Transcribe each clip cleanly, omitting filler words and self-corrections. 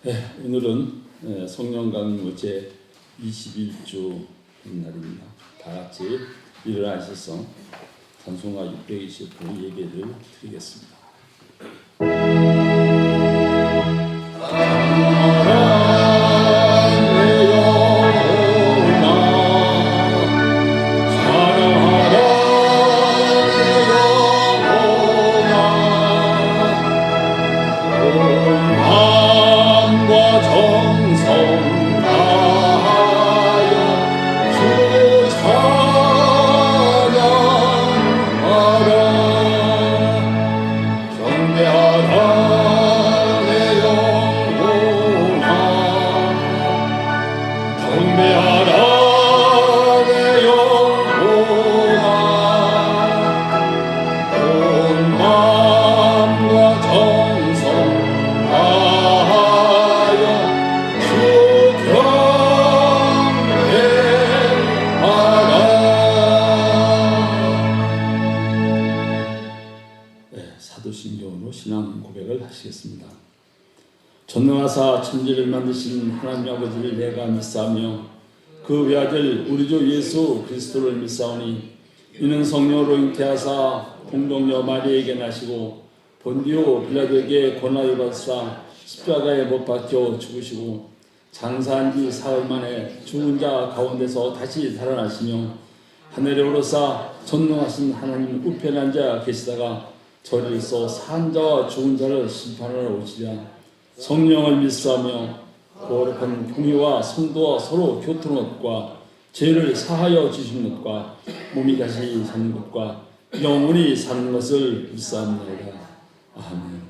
오늘은 성령 강림 제 21주 날입니다. 다 같이 일어나셔서 찬송가 629 예배를 드리겠습니다. 사도신경으로 신앙 고백을 하시겠습니다. 전능하사 천지를 만드신 하나님 아버지를 내가 믿사오며 그 외아들 우리 주 예수 그리스도를 믿사오니 이는 성령으로 잉태하사 동정녀 마리에게 나시고 본디오 빌라도에게 고난을 받으사 십자가에 못 박혀 죽으시고 장사한 지 사흘 만에 죽은 자 가운데서 다시 살아나시며 하늘에 오르사 전능하신 하나님 우편에 앉아 계시다가 저리에서 산 자와 죽은 자를 심판하러 오시랴. 성령을 믿사오며 거룩한 공의와 성도와 서로 교통하는 것과 죄를 사하여 주시는 것과 몸이 다시 사는 것과 영원히 사는 것을 믿사옵나이다. 아멘.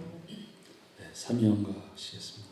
삼위일관 하시겠습니다.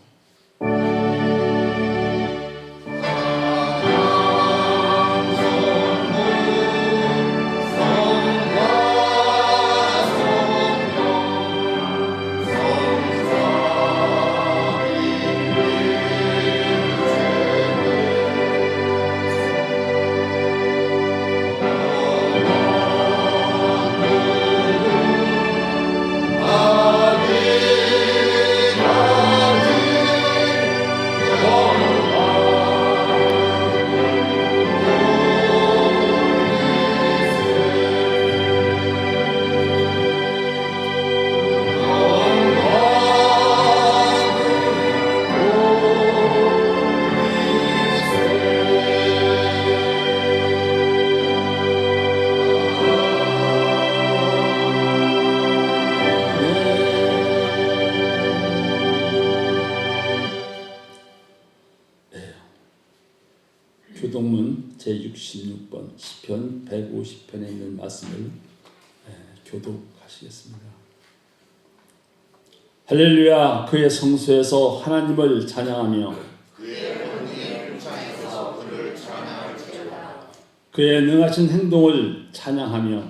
교독문 제66번 시편 150편에 있는 말씀을 교독하시겠습니다. 할렐루야. 그의 성소에서 하나님을 찬양하며 그의 능하신 행동을 찬양하며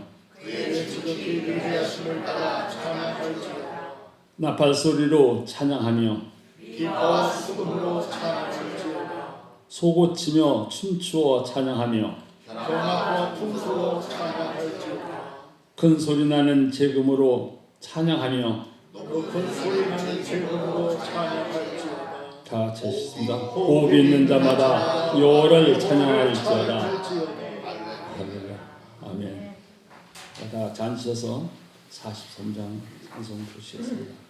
나팔 소리로 찬양하며 기뻐 수금으로 찬양할지어다. 소고치며 춤추어 찬양하며 경하고 풍수로 찬양할지어다. 큰 소리 나는 제금으로 찬양하며 높은 소리 나는 제금으로 찬양할지어다. 다 같이 하시겠습니다. 호흡이 있는 자마다 여호와를 찬양할지어다. 아멘. 다 앉으셔서 43장 찬송 보시겠습니다.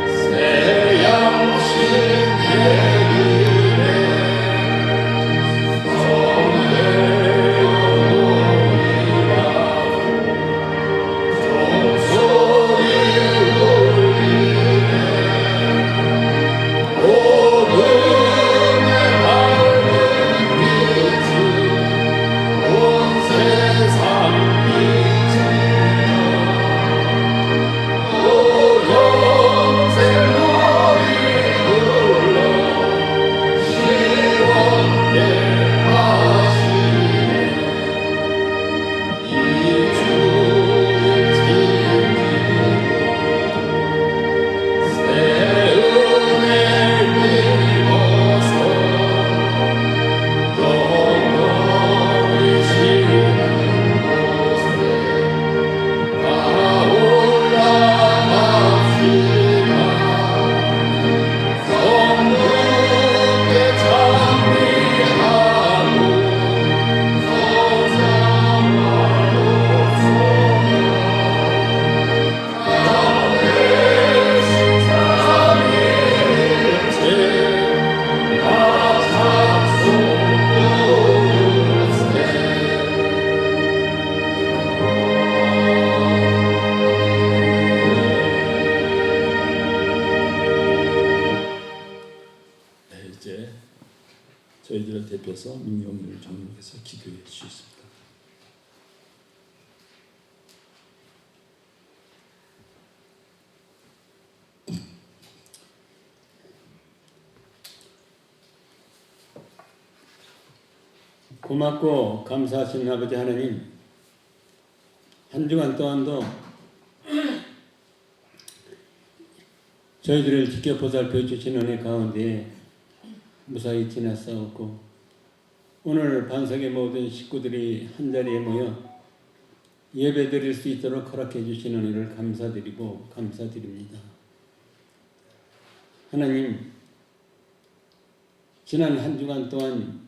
새 양식 이제 저희들을 대표해서 민영을 장로께서 기도해 주시겠습니다. 고맙고 감사하신 아버지 하나님, 한 주간 동안도 저희들을 지켜 보살펴 주신 은혜 가운데 무사히 지났사옵고, 오늘 반석의 모든 식구들이 한자리에 모여 예배 드릴 수 있도록 허락해 주신 은혜를 감사드리고 감사드립니다. 하나님, 지난 한 주간 동안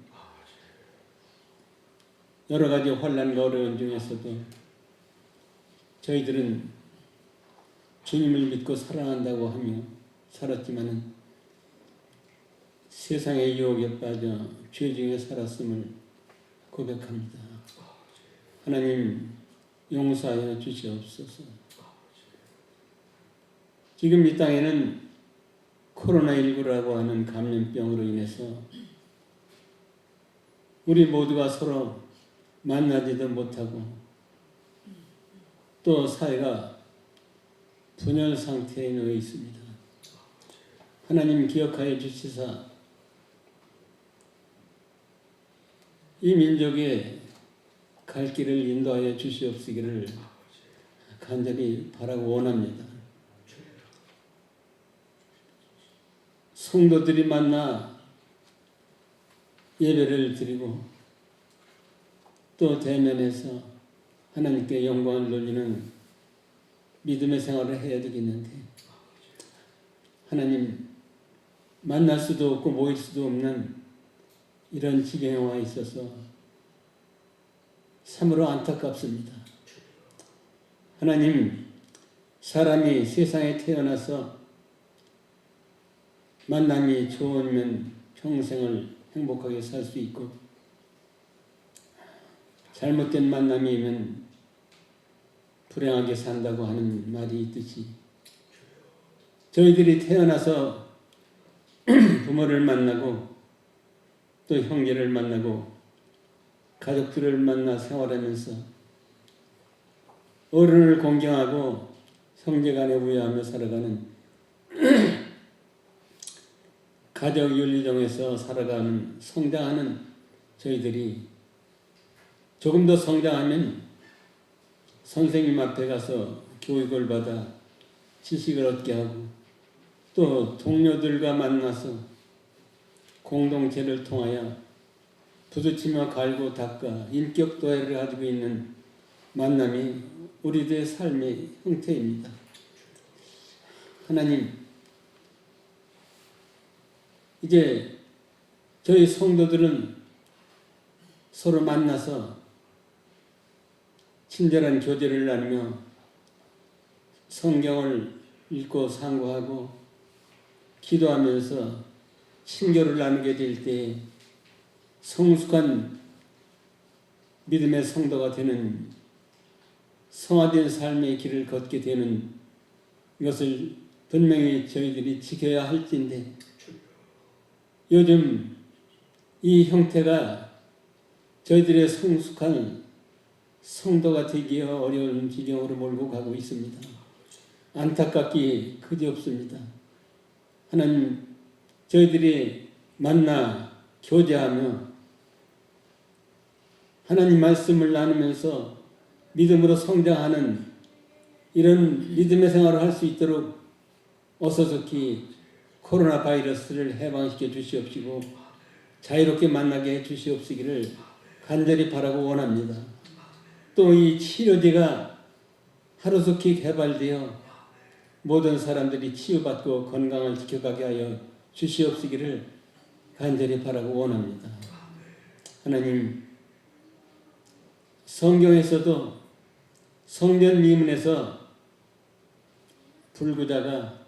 여러 가지 환난과 어려운 중에서도 저희들은 주님을 믿고 사랑한다고 하며 살았지만은 세상의 유혹에 빠져 죄 중에 살았음을 고백합니다. 하나님, 용서하여 주시옵소서. 지금 이 땅에는 코로나19라고 하는 감염병으로 인해서 우리 모두가 서로 만나지도 못하고 또 사회가 분열 상태에 놓여 있습니다. 하나님, 기억하여 주시사 이 민족의 갈 길을 인도하여 주시옵시기를 간절히 바라고 원합니다. 성도들이 만나 예배를 드리고 또 대면해서 하나님께 영광을 돌리는 믿음의 생활을 해야 되겠는데, 하나님, 만날 수도 없고 모일 수도 없는 이런 지경에 와 있어서 참으로 안타깝습니다. 하나님, 사람이 세상에 태어나서 만남이 좋으면 평생을 행복하게 살 수 있고, 잘못된 만남이면 불행하게 산다고 하는 말이 있듯이, 저희들이 태어나서 부모를 만나고 또 형제를 만나고 가족들을 만나 생활하면서 어른을 공경하고 형제간에 우애하며 살아가는 가족 윤리정에서 살아가는 성장하는 저희들이 조금 더 성장하면 선생님 앞에 가서 교육을 받아 지식을 얻게 하고 또 동료들과 만나서 공동체를 통하여 부딪히며 갈고 닦아 인격 도해를 가지고 있는 만남이 우리들의 삶의 형태입니다. 하나님, 이제 저희 성도들은 서로 만나서 친절한 교제를 나누며 성경을 읽고 상고하고 기도하면서 친교를 나누게 될 때 성숙한 믿음의 성도가 되는 성화된 삶의 길을 걷게 되는 이것을 분명히 저희들이 지켜야 할진데, 요즘 이 형태가 저희들의 성숙한 성도가 되기 어려운 지경으로 몰고 가고 있습니다. 안타깝기 그지없습니다. 하나님, 저희들이 만나 교제하며 하나님 말씀을 나누면서 믿음으로 성장하는 이런 믿음의 생활을 할 수 있도록 어서속히 코로나 바이러스를 해방시켜 주시옵시고 자유롭게 만나게 해 주시옵시기를 간절히 바라고 원합니다. 또 이 치료제가 하루속히 개발되어 모든 사람들이 치유받고 건강을 지켜가게 하여 주시옵시기를 간절히 바라고 원합니다. 하나님, 성경에서도 성전 미문에서 불구자가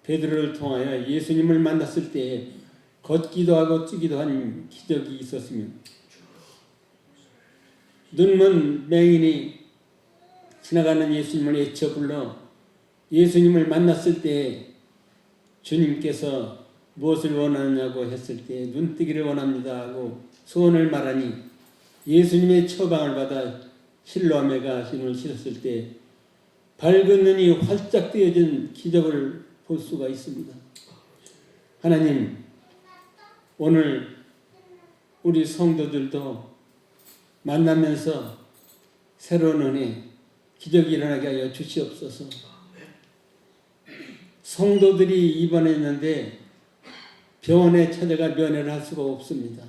베드로를 통하여 예수님을 만났을 때에 걷기도 하고 뛰기도 한 기적이 있었으며, 눈먼 맹인이 지나가는 예수님을 외쳐 불러 예수님을 만났을 때 주님께서 무엇을 원하느냐고 했을 때 눈뜨기를 원합니다 하고 소원을 말하니 예수님의 처방을 받아 실로아메가 신을 신었을 때 밝은 눈이 활짝 뜨여진 기적을 볼 수가 있습니다. 하나님, 오늘 우리 성도들도 만나면서 새로운 은혜, 기적이 일어나게 하여 주시옵소서. 성도들이 입원했는데 병원에 찾아가 면회를 할 수가 없습니다.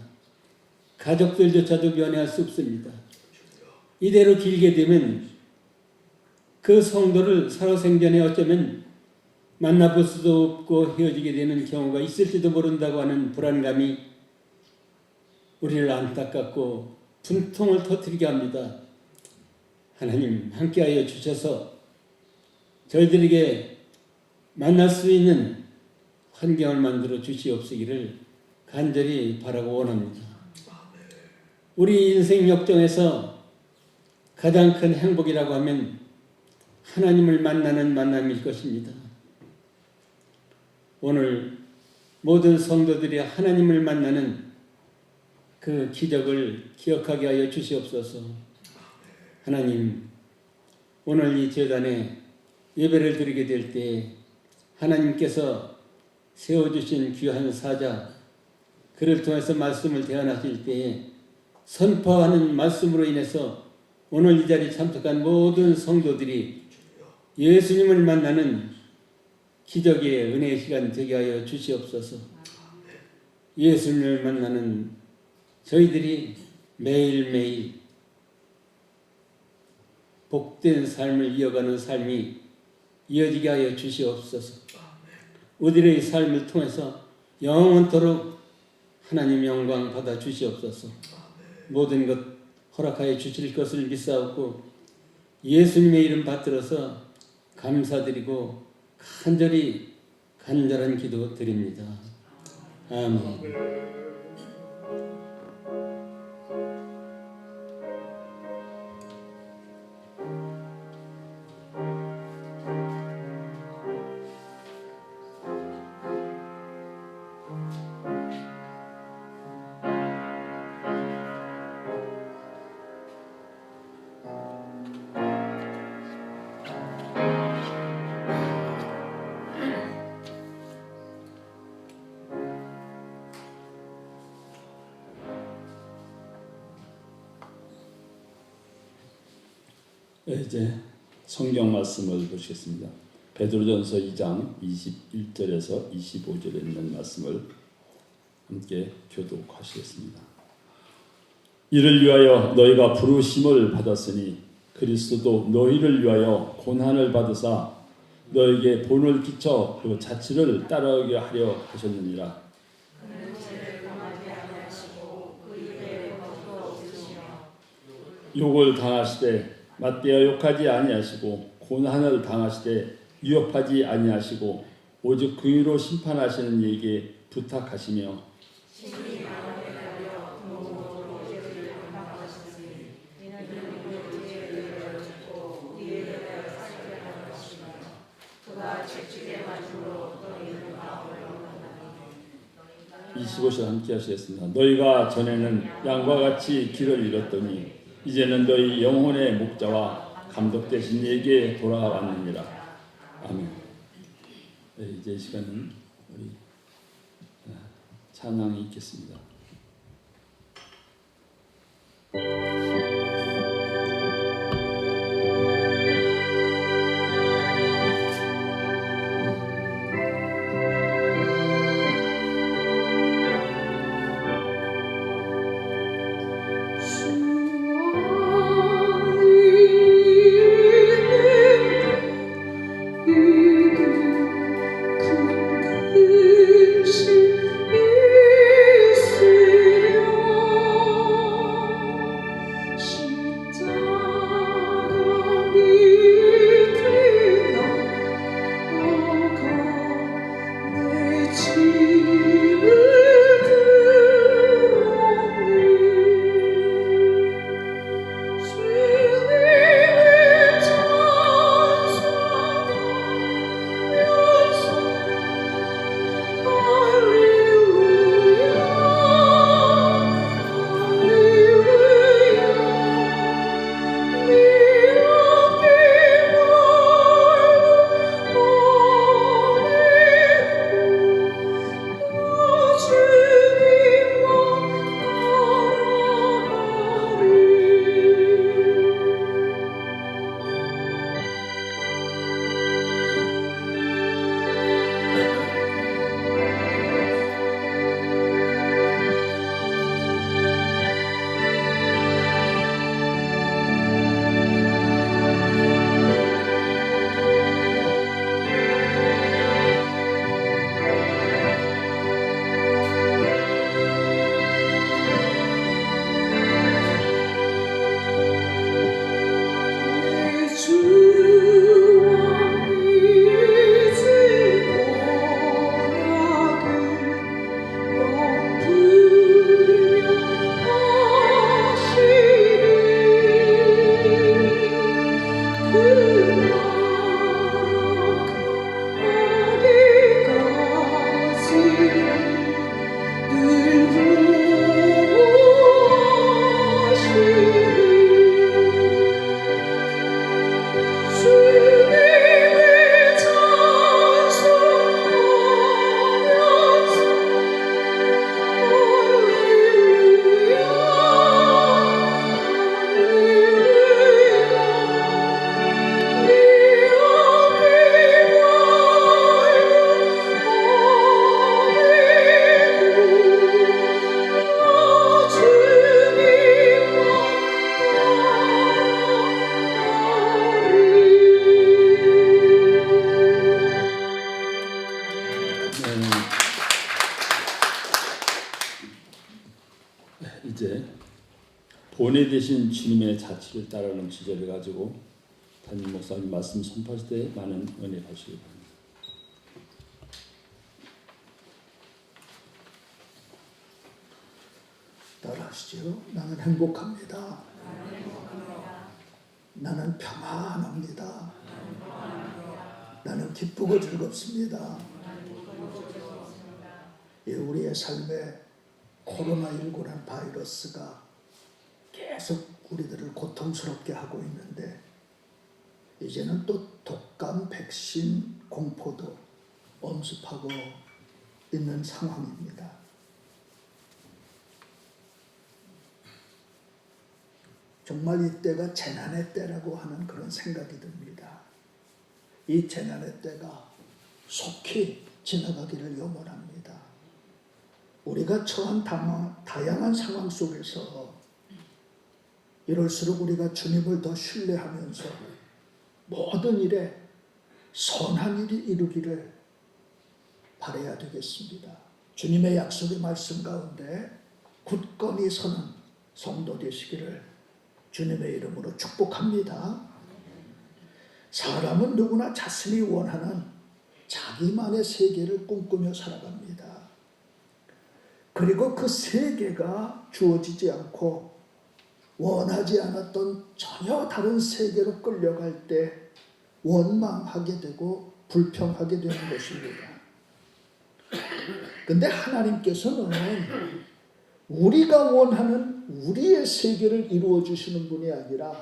가족들조차도 면회할 수 없습니다. 이대로 길게 되면 그 성도를 살아생전에 어쩌면 만나볼 수도 없고 헤어지게 되는 경우가 있을지도 모른다고 하는 불안감이 우리를 안타깝고 분통을 터뜨리게 합니다. 하나님 함께하여 주셔서 저희들에게 만날 수 있는 환경을 만들어 주시옵시기를 간절히 바라고 원합니다. 우리 인생 역정에서 가장 큰 행복이라고 하면 하나님을 만나는 만남일 것입니다. 오늘 모든 성도들이 하나님을 만나는 그 기적을 기억하게 하여 주시옵소서. 하나님, 오늘 이 제단에 예배를 드리게 될 때 하나님께서 세워주신 귀한 사자, 그를 통해서 말씀을 대언하실 때에 선포하는 말씀으로 인해서 오늘 이 자리에 참석한 모든 성도들이 예수님을 만나는 기적의 은혜의 시간 되게 하여 주시옵소서. 예수님을 만나는 저희들이 매일매일 복된 삶을 이어가는 삶이 이어지게 하여 주시옵소서. 우리의 삶을 통해서 영원토록 하나님 영광 받아 주시옵소서. 모든 것 허락하여 주실 것을 믿사옵고 예수님의 이름 받들어서 감사드리고 간절한 기도 드립니다. 아멘. 이제 성경 말씀을 보시겠습니다. 베드로전서 2장 21절에서 25절에 있는 말씀을 함께 교독하시겠습니다. 이를 위하여 너희가 부르심을 받았으니 그리스도도 너희를 위하여 고난을 받으사 너희에게 본을 끼쳐 그 자치를 따르게 하려 하셨느니라. 욕을 당하시되 맞대어 욕하지 아니하시고 고난을 당하시되 위협하지 아니하시고 오직 긍휼로 심판하시는 이에게 부탁하시며 이 25절 함께 하시겠습니다. 너희가 전에는 양과 같이 길을 잃었더니 이제는 너희 영혼의 목자와 감독 되신 이에게 돌아왔느니라. 아멘. 네, 이제 이 시간은 우리 찬양이 있겠습니다. 이제 본에 되신 주님의 자취를 따르는 주제를 가지고 담임 목사님 말씀 선포하실 때 많은 은혜 받으시기 바랍니다. 따라하시죠. 나는 행복합니다. 나는 평안합니다. 나는 기쁘고 즐겁습니다. 우리의 삶에 코로나19라는 바이러스가 계속 우리들을 고통스럽게 하고 있는데 이제는 또 독감 백신 공포도 엄습하고 있는 상황입니다. 정말 이때가 재난의 때라고 하는 그런 생각이 듭니다. 이 재난의 때가 속히 지나가기를 염원합니다. 우리가 처한 다양한 상황 속에서 이럴수록 우리가 주님을 더 신뢰하면서 모든 일에 선한 일이 이루기를 바라야 되겠습니다. 주님의 약속의 말씀 가운데 굳건히 서는 성도 되시기를 주님의 이름으로 축복합니다. 사람은 누구나 자신이 원하는 자기만의 세계를 꿈꾸며 살아갑니다. 그리고 그 세계가 주어지지 않고 원하지 않았던 전혀 다른 세계로 끌려갈 때 원망하게 되고 불평하게 되는 것입니다. 근데 하나님께서는 우리가 원하는 우리의 세계를 이루어 주시는 분이 아니라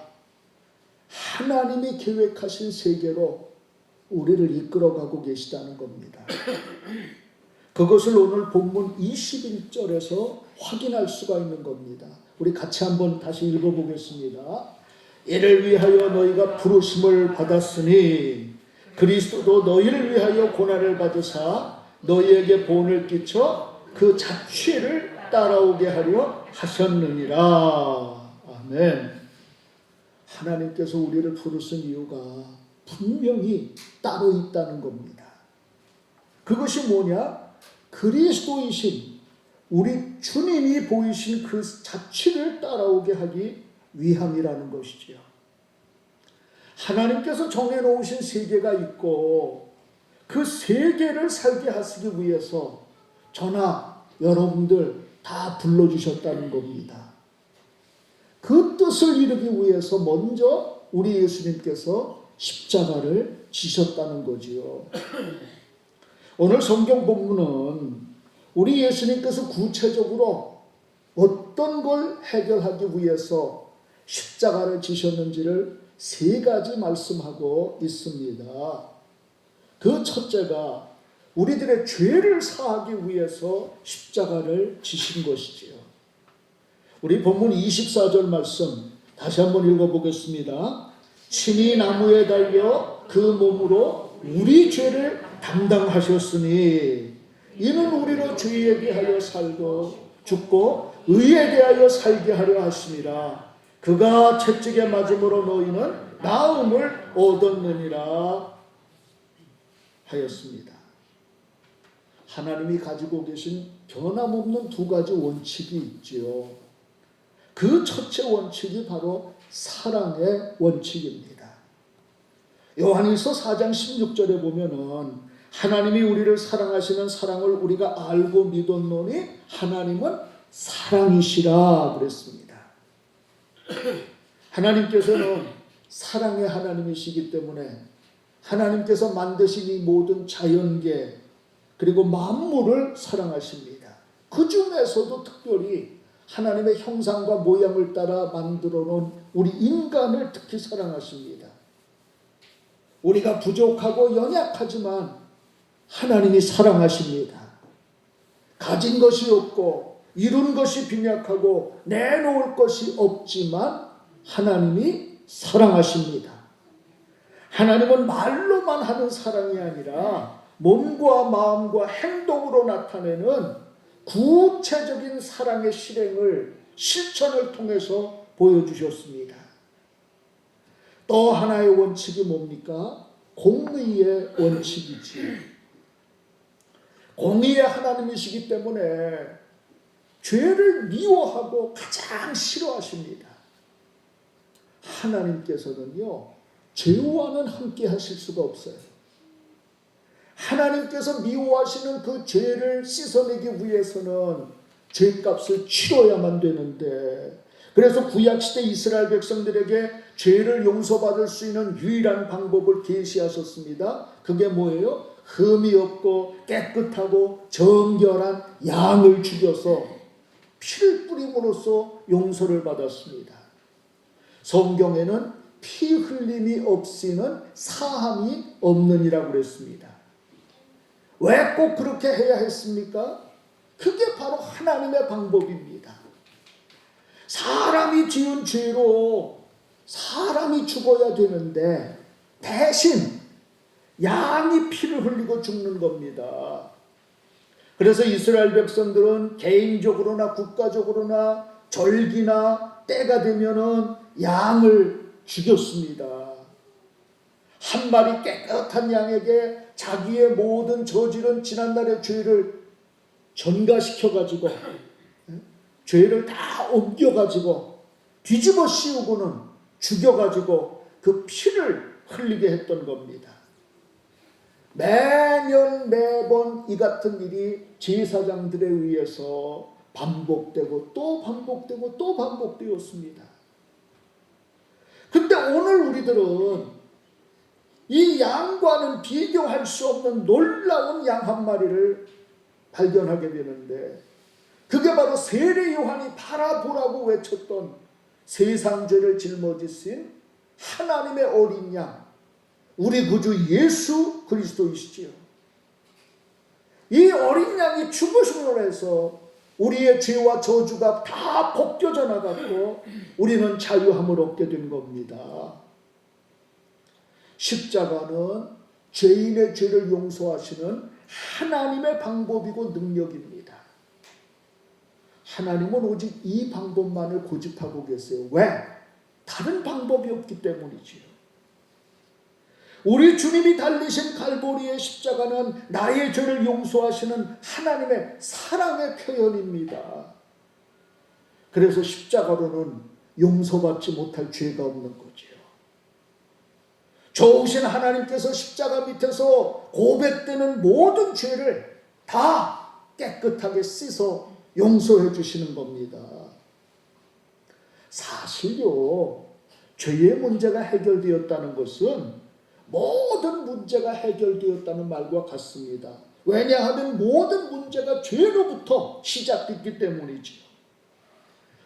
하나님이 계획하신 세계로 우리를 이끌어가고 계시다는 겁니다. 그것을 오늘 본문 21절에서 확인할 수가 있는 겁니다. 우리 같이 한번 다시 읽어보겠습니다. 이를 위하여 너희가 부르심을 받았으니 그리스도도 너희를 위하여 고난을 받으사 너희에게 본을 끼쳐 그 자취를 따라오게 하려 하셨느니라. 아멘. 하나님께서 우리를 부르신 이유가 분명히 따로 있다는 겁니다. 그것이 뭐냐? 그리스도이신 우리 주님이 보이신 그 자취를 따라오게 하기 위함이라는 것이지요. 하나님께서 정해놓으신 세계가 있고 그 세계를 살게 하시기 위해서 저나 여러분들 다 불러주셨다는 겁니다. 그 뜻을 이루기 위해서 먼저 우리 예수님께서 십자가를 지셨다는 거지요. 오늘 성경 본문은 우리 예수님께서 구체적으로 어떤 걸 해결하기 위해서 십자가를 지셨는지를 세 가지 말씀하고 있습니다. 그 첫째가 우리들의 죄를 사하기 위해서 십자가를 지신 것이지요. 우리 본문 24절 말씀 다시 한번 읽어보겠습니다. 친히 나무에 달려 그 몸으로 우리 죄를 담당하셨으니 이는 우리로 죄에 대하여 살고 죽고 의에 대하여 살게 하려 하심이라. 그가 채찍에 맞음으로 너희는 나음을 얻었느니라 하였습니다. 하나님이 가지고 계신 변함없는 두 가지 원칙이 있지요. 그 첫째 원칙이 바로 사랑의 원칙입니다. 요한일서 4장 16절에 보면은 하나님이 우리를 사랑하시는 사랑을 우리가 알고 믿었노니 하나님은 사랑이시라 그랬습니다. 하나님께서는 사랑의 하나님이시기 때문에 하나님께서 만드신 이 모든 자연계 그리고 만물을 사랑하십니다. 그 중에서도 특별히 하나님의 형상과 모양을 따라 만들어 놓은 우리 인간을 특히 사랑하십니다. 우리가 부족하고 연약하지만 하나님이 사랑하십니다. 가진 것이 없고 이룬 것이 빈약하고 내놓을 것이 없지만 하나님이 사랑하십니다. 하나님은 말로만 하는 사랑이 아니라 몸과 마음과 행동으로 나타내는 구체적인 사랑의 실천을 통해서 보여주셨습니다. 또 하나의 원칙이 뭡니까? 공의의 원칙이지. 공의의 하나님이시기 때문에 죄를 미워하고 가장 싫어하십니다. 하나님께서는요, 죄와는 함께 하실 수가 없어요. 하나님께서 미워하시는 그 죄를 씻어내기 위해서는 죄값을 치러야만 되는데, 그래서 구약시대 이스라엘 백성들에게 죄를 용서받을 수 있는 유일한 방법을 계시하셨습니다. 그게 뭐예요? 흠이 없고 깨끗하고 정결한 양을 죽여서 피를 뿌림으로써 용서를 받았습니다. 성경에는 피 흘림이 없이는 사함이 없느니라고 그랬습니다. 왜 꼭 그렇게 해야 했습니까? 그게 바로 하나님의 방법입니다. 사람이 지은 죄로 사람이 죽어야 되는데 대신 양이 피를 흘리고 죽는 겁니다. 그래서 이스라엘 백성들은 개인적으로나 국가적으로나 절기나 때가 되면은 양을 죽였습니다. 한 마리 깨끗한 양에게 자기의 모든 저지른 지난날의 죄를 전가시켜가지고 죄를 다 옮겨가지고 뒤집어 씌우고는 죽여가지고 그 피를 흘리게 했던 겁니다. 매년 매번 이 같은 일이 제사장들에 의해서 반복되고 또 반복되고 또 반복되었습니다. 근데 오늘 우리들은 이 양과는 비교할 수 없는 놀라운 양 한 마리를 발견하게 되는데, 그게 바로 세례 요한이 바라보라고 외쳤던 세상 죄를 짊어지신 하나님의 어린 양, 우리 구주 예수 그리스도이시지요. 이 어린 양이 죽으심으로 해서 우리의 죄와 저주가 다 벗겨져 나갔고 우리는 자유함을 얻게 된 겁니다. 십자가는 죄인의 죄를 용서하시는 하나님의 방법이고 능력입니다. 하나님은 오직 이 방법만을 고집하고 계세요. 왜? 다른 방법이 없기 때문이지요. 우리 주님이 달리신 갈보리의 십자가는 나의 죄를 용서하시는 하나님의 사랑의 표현입니다. 그래서 십자가로는 용서받지 못할 죄가 없는 거지요. 좋으신 하나님께서 십자가 밑에서 고백되는 모든 죄를 다 깨끗하게 씻어 용서해 주시는 겁니다. 사실요, 죄의 문제가 해결되었다는 것은 모든 문제가 해결되었다는 말과 같습니다. 왜냐하면 모든 문제가 죄로부터 시작됐기 때문이지요.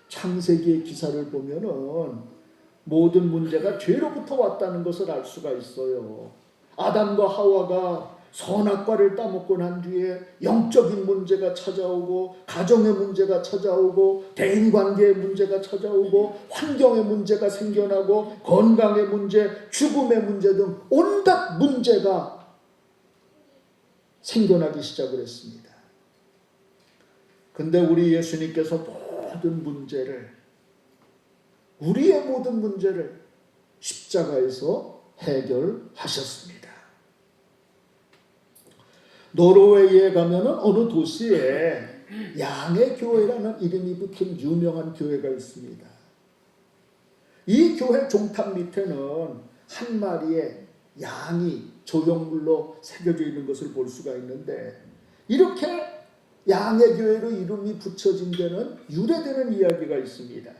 창세기의 기사를 보면은 모든 문제가 죄로부터 왔다는 것을 알 수가 있어요. 아담과 하와가 선악과를 따먹고 난 뒤에 영적인 문제가 찾아오고, 가정의 문제가 찾아오고, 대인관계의 문제가 찾아오고, 환경의 문제가 생겨나고, 건강의 문제, 죽음의 문제 등 온갖 문제가 생겨나기 시작을 했습니다. 근데 우리 예수님께서 모든 문제를, 우리의 모든 문제를 십자가에서 해결하셨습니다. 노르웨이에 가면은 어느 도시에 양의 교회라는 이름이 붙은 유명한 교회가 있습니다. 이 교회 종탑 밑에는 한 마리의 양이 조형물로 새겨져 있는 것을 볼 수가 있는데, 이렇게 양의 교회로 이름이 붙여진 데는 유래되는 이야기가 있습니다.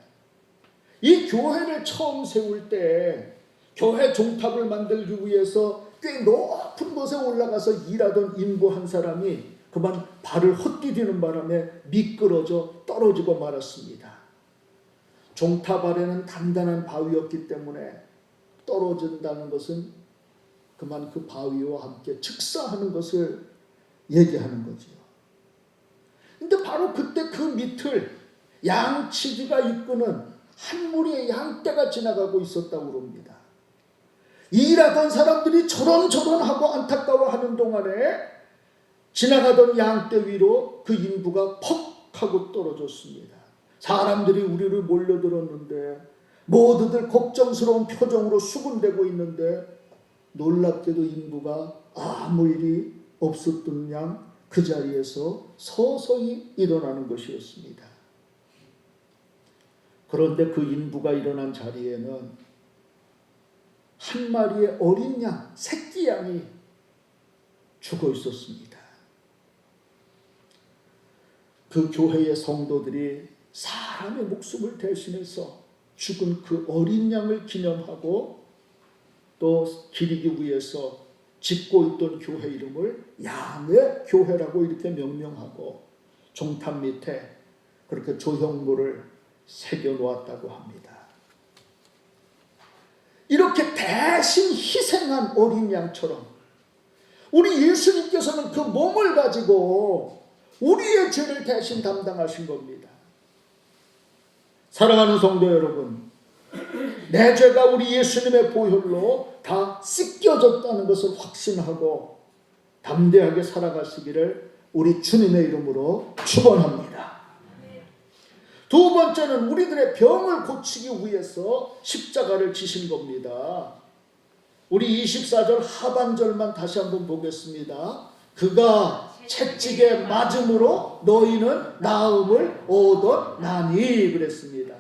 이 교회를 처음 세울 때 교회 종탑을 만들기 위해서 꽤 높은 곳에 올라가서 일하던 인부 한 사람이 그만 발을 헛디디는 바람에 미끄러져 떨어지고 말았습니다. 종탑 아래는 단단한 바위였기 때문에 떨어진다는 것은 그만 그 바위와 함께 즉사하는 것을 얘기하는 거지요. 근데 바로 그때 그 밑을 양치기가 이끄는 한 무리의 양떼가 지나가고 있었다고 그럽니다. 일하던 사람들이 저런저런 하고 안타까워하는 동안에 지나가던 양떼 위로 그 인부가 퍽 하고 떨어졌습니다. 사람들이 우리를 몰려들었는데 모두들 걱정스러운 표정으로 수군대고 있는데, 놀랍게도 인부가 아무 일이 없었던 양 그 자리에서 서서히 일어나는 것이었습니다. 그런데 그 인부가 일어난 자리에는 한 마리의 어린 양, 새끼 양이 죽어 있었습니다. 그 교회의 성도들이 사람의 목숨을 대신해서 죽은 그 어린 양을 기념하고 또 기리기 위해서 짓고 있던 교회 이름을 양의 교회라고 이렇게 명명하고 종탑 밑에 그렇게 조형물을 새겨 놓았다고 합니다. 이렇게 대신 희생한 어린 양처럼 우리 예수님께서는 그 몸을 가지고 우리의 죄를 대신 담당하신 겁니다. 사랑하는 성도 여러분, 내 죄가 우리 예수님의 보혈로 다 씻겨졌다는 것을 확신하고 담대하게 살아가시기를 우리 주님의 이름으로 축원합니다. 두 번째는 우리들의 병을 고치기 위해서 십자가를 지신 겁니다. 우리 24절 하반절만 다시 한번 보겠습니다. 그가 채찍에 맞음으로 너희는 나음을 얻었나니 그랬습니다.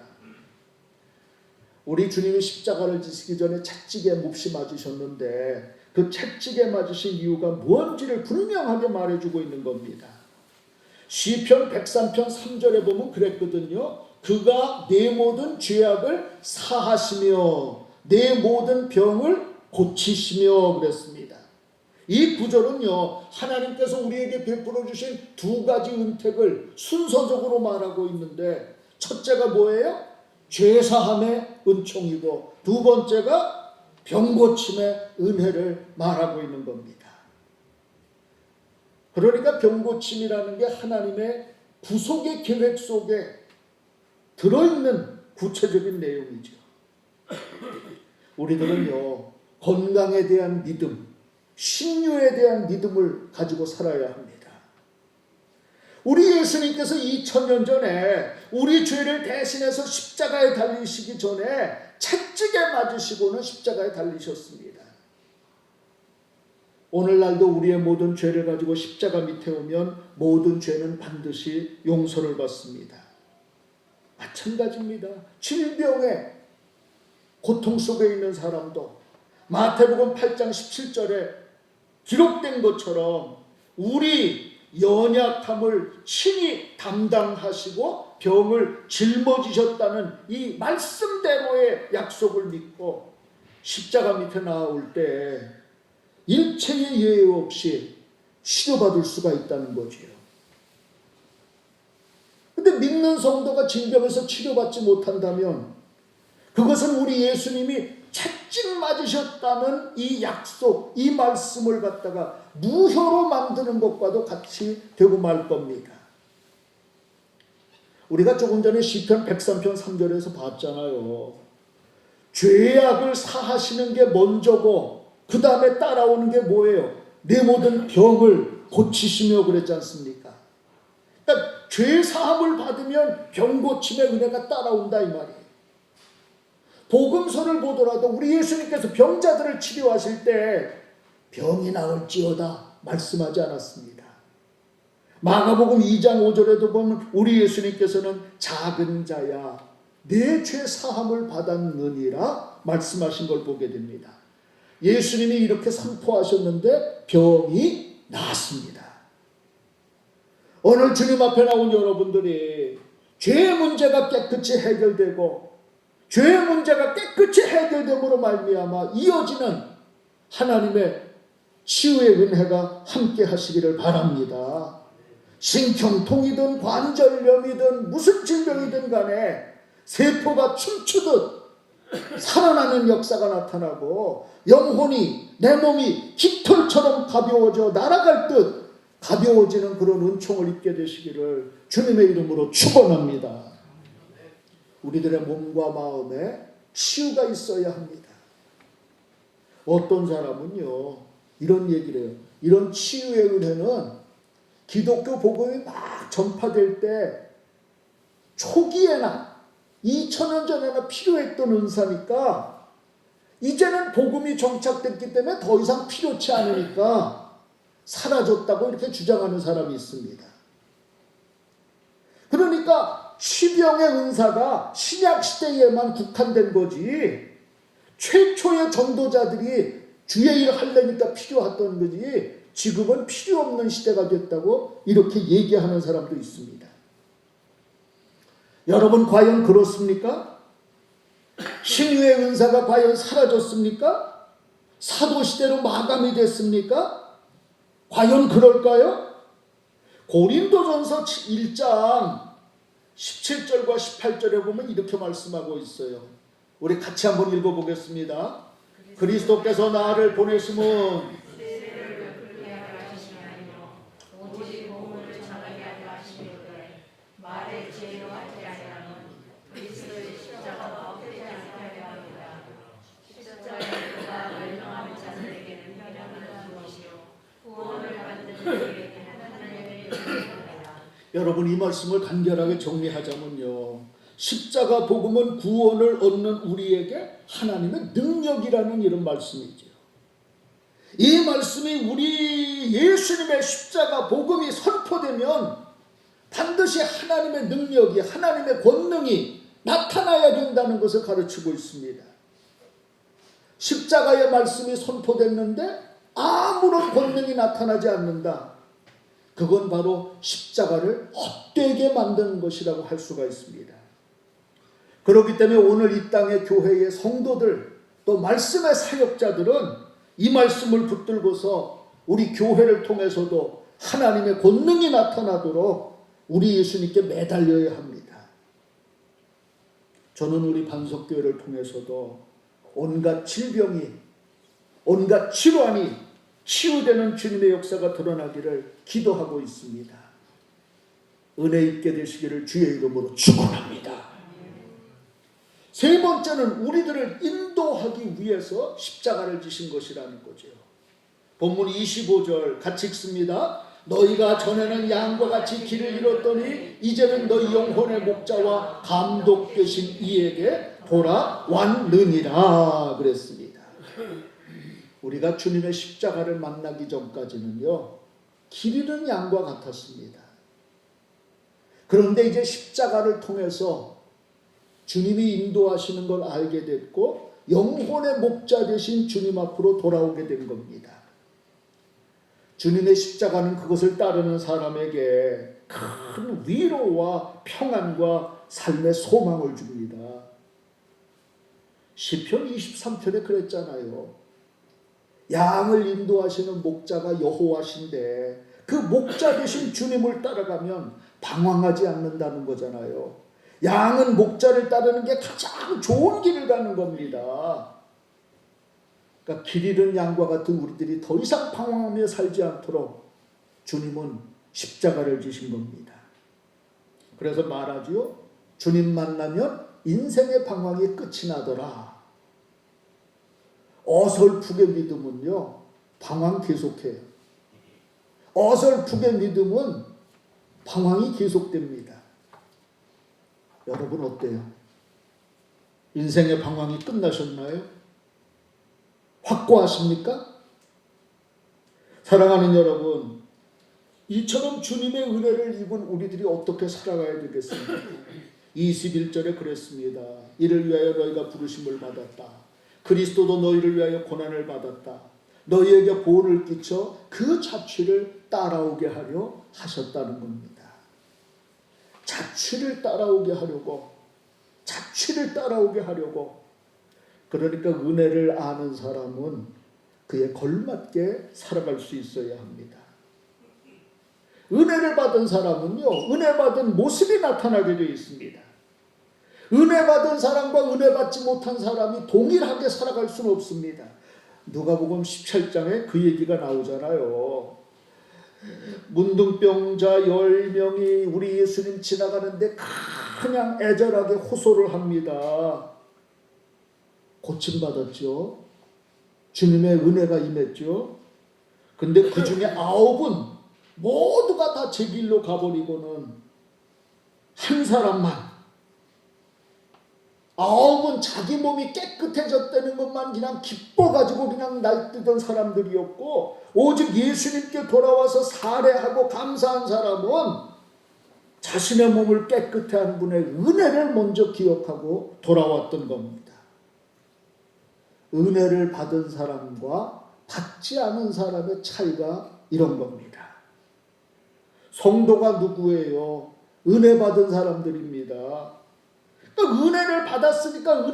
우리 주님이 십자가를 지시기 전에 채찍에 몹시 맞으셨는데 그 채찍에 맞으신 이유가 뭔지를 분명하게 말해주고 있는 겁니다. 시편 103편 3절에 보면 그랬거든요. 그가 내 모든 죄악을 사하시며 내 모든 병을 고치시며 그랬습니다. 이 구절은요, 하나님께서 우리에게 베풀어 주신 두 가지 은택을 순서적으로 말하고 있는데, 첫째가 뭐예요? 죄사함의 은총이고 두 번째가 병고침의 은혜를 말하고 있는 겁니다. 그러니까 병고침이라는 게 하나님의 구속의 계획 속에 들어있는 구체적인 내용이죠. 우리들은요, 건강에 대한 믿음, 신유에 대한 믿음을 가지고 살아야 합니다. 우리 예수님께서 2000년 전에 우리 죄를 대신해서 십자가에 달리시기 전에 채찍에 맞으시고는 십자가에 달리셨습니다. 오늘날도 우리의 모든 죄를 가지고 십자가 밑에 오면 모든 죄는 반드시 용서를 받습니다. 마찬가지입니다. 질병의 고통 속에 있는 사람도 마태복음 8장 17절에 기록된 것처럼 우리 연약함을 친히 담당하시고 병을 짊어지셨다는 이 말씀대로의 약속을 믿고 십자가 밑에 나올 때 일체의 예외 없이 치료받을 수가 있다는 거지요. 근데 믿는 성도가 질병에서 치료받지 못한다면 그것은 우리 예수님이 채찍 맞으셨다는 이 약속, 이 말씀을 갖다가 무효로 만드는 것과도 같이 되고 말 겁니다. 우리가 조금 전에 시편 103편 3절에서 봤잖아요. 죄악을 사하시는 게 먼저고 그 다음에 따라오는 게 뭐예요? 내 모든 병을 고치시며 그랬지 않습니까? 그러니까 죄 사함을 받으면 병 고침의 은혜가 따라온다 이 말이에요. 복음서를 보더라도 우리 예수님께서 병자들을 치료하실 때 병이 나을지어다 말씀하지 않았습니다. 마가복음 2장 5절에도 보면 우리 예수님께서는 작은 자야 내 죄 사함을 받았느니라 말씀하신 걸 보게 됩니다. 예수님이 이렇게 선포하셨는데 병이 나았습니다. 오늘 주님 앞에 나온 여러분들이 죄의 문제가 깨끗이 해결되고 죄의 문제가 깨끗이 해결됨으로 말미암아 이어지는 하나님의 치유의 은혜가 함께 하시기를 바랍니다. 신경통이든 관절염이든 무슨 질병이든 간에 세포가 춤추듯 살아나는 역사가 나타나고 영혼이 내 몸이 깃털처럼 가벼워져 날아갈 듯 가벼워지는 그런 은총을 입게 되시기를 주님의 이름으로 축원합니다. 우리들의 몸과 마음에 치유가 있어야 합니다. 어떤 사람은요 이런 얘기를 해요. 이런 치유의 은혜는 기독교 복음이 막 전파될 때 초기에나 2000년 전에나 필요했던 은사니까 이제는 복음이 정착됐기 때문에 더 이상 필요치 않으니까 사라졌다고 이렇게 주장하는 사람이 있습니다. 그러니까 치병의 은사가 신약 시대에만 국한된 거지. 최초의 전도자들이 주의 일 하려니까 필요했던 거지. 지금은 필요 없는 시대가 됐다고 이렇게 얘기하는 사람도 있습니다. 여러분 과연 그렇습니까? 신유의 은사가 과연 사라졌습니까? 사도시대로 마감이 됐습니까? 과연 그럴까요? 고린도전서 1장 17절과 18절에 보면 이렇게 말씀하고 있어요. 우리 같이 한번 읽어보겠습니다. 그리스도께서 나를 보내심은 여러분 이 말씀을 간결하게 정리하자면요. 십자가 복음은 구원을 얻는 우리에게 하나님의 능력이라는 이런 말씀이죠. 이 말씀이 우리 예수님의 십자가 복음이 선포되면 반드시 하나님의 능력이 하나님의 권능이 나타나야 된다는 것을 가르치고 있습니다. 십자가의 말씀이 선포됐는데 아무런 권능이 나타나지 않는다. 그건 바로 십자가를 헛되게 만드는 것이라고 할 수가 있습니다. 그렇기 때문에 오늘 이 땅의 교회의 성도들 또 말씀의 사역자들은 이 말씀을 붙들고서 우리 교회를 통해서도 하나님의 권능이 나타나도록 우리 예수님께 매달려야 합니다. 저는 우리 반석교회를 통해서도 온갖 질병이 온갖 질환이 치유되는 주님의 역사가 드러나기를 기도하고 있습니다. 은혜 있게 되시기를 주의 이름으로 축원합니다. 세 번째는 우리들을 인도하기 위해서 십자가를 지신 것이라는 거죠. 본문 25절 같이 읽습니다. 너희가 전에는 양과 같이 길을 잃었더니 이제는 너희 영혼의 목자와 감독 되신 이에게 돌아왔느니라 그랬습니다. 우리가 주님의 십자가를 만나기 전까지는요, 길 잃은 양과 같았습니다. 그런데 이제 십자가를 통해서 주님이 인도하시는 걸 알게 됐고 영혼의 목자 되신 주님 앞으로 돌아오게 된 겁니다. 주님의 십자가는 그것을 따르는 사람에게 큰 위로와 평안과 삶의 소망을 줍니다. 시편 23편에 그랬잖아요. 양을 인도하시는 목자가 여호와신데 그 목자 되신 주님을 따라가면 방황하지 않는다는 거잖아요. 양은 목자를 따르는 게 가장 좋은 길을 가는 겁니다. 그러니까 길 잃은 양과 같은 우리들이 더 이상 방황하며 살지 않도록 주님은 십자가를 지신 겁니다. 그래서 말하지요. 주님 만나면 인생의 방황이 끝이 나더라. 어설프게 믿으면요, 방황 계속해요. 어설프게 믿으면 방황이 계속됩니다. 여러분 어때요? 인생의 방황이 끝나셨나요? 확고하십니까? 사랑하는 여러분, 이처럼 주님의 은혜를 입은 우리들이 어떻게 살아가야 되겠습니까? 21절에 그랬습니다. 이를 위하여 너희가 부르심을 받았다. 그리스도도 너희를 위하여 고난을 받았다. 너희에게 보호를 끼쳐 그 자취를 따라오게 하려 하셨다는 겁니다. 자취를 따라오게 하려고. 그러니까 은혜를 아는 사람은 그에 걸맞게 살아갈 수 있어야 합니다. 은혜를 받은 사람은요, 은혜 받은 모습이 나타나게 되어 있습니다. 은혜 받은 사람과 은혜 받지 못한 사람이 동일하게 살아갈 수는 없습니다. 누가복음 17장에 그 얘기가 나오잖아요. 문둥병자 10명이 우리 예수님 지나가는데 그냥 애절하게 호소를 합니다. 고침받았죠. 주님의 은혜가 임했죠. 근데 그 중에 9은 모두가 다 제 길로 가버리고는 한 사람만, 9은 자기 몸이 깨끗해졌다는 것만 그냥 기뻐가지고 그냥 날뛰던 사람들이었고, 오직 예수님께 돌아와서 살해하고 감사한 사람은 자신의 몸을 깨끗게 한 분의 은혜를 먼저 기억하고 돌아왔던 겁니다. 은혜를 받은 사람과 받지 않은 사람의 차이가 이런 겁니다. 성도가 누구예요? 은혜 받은 사람들입니다. 그러니까 은혜를 받았으니까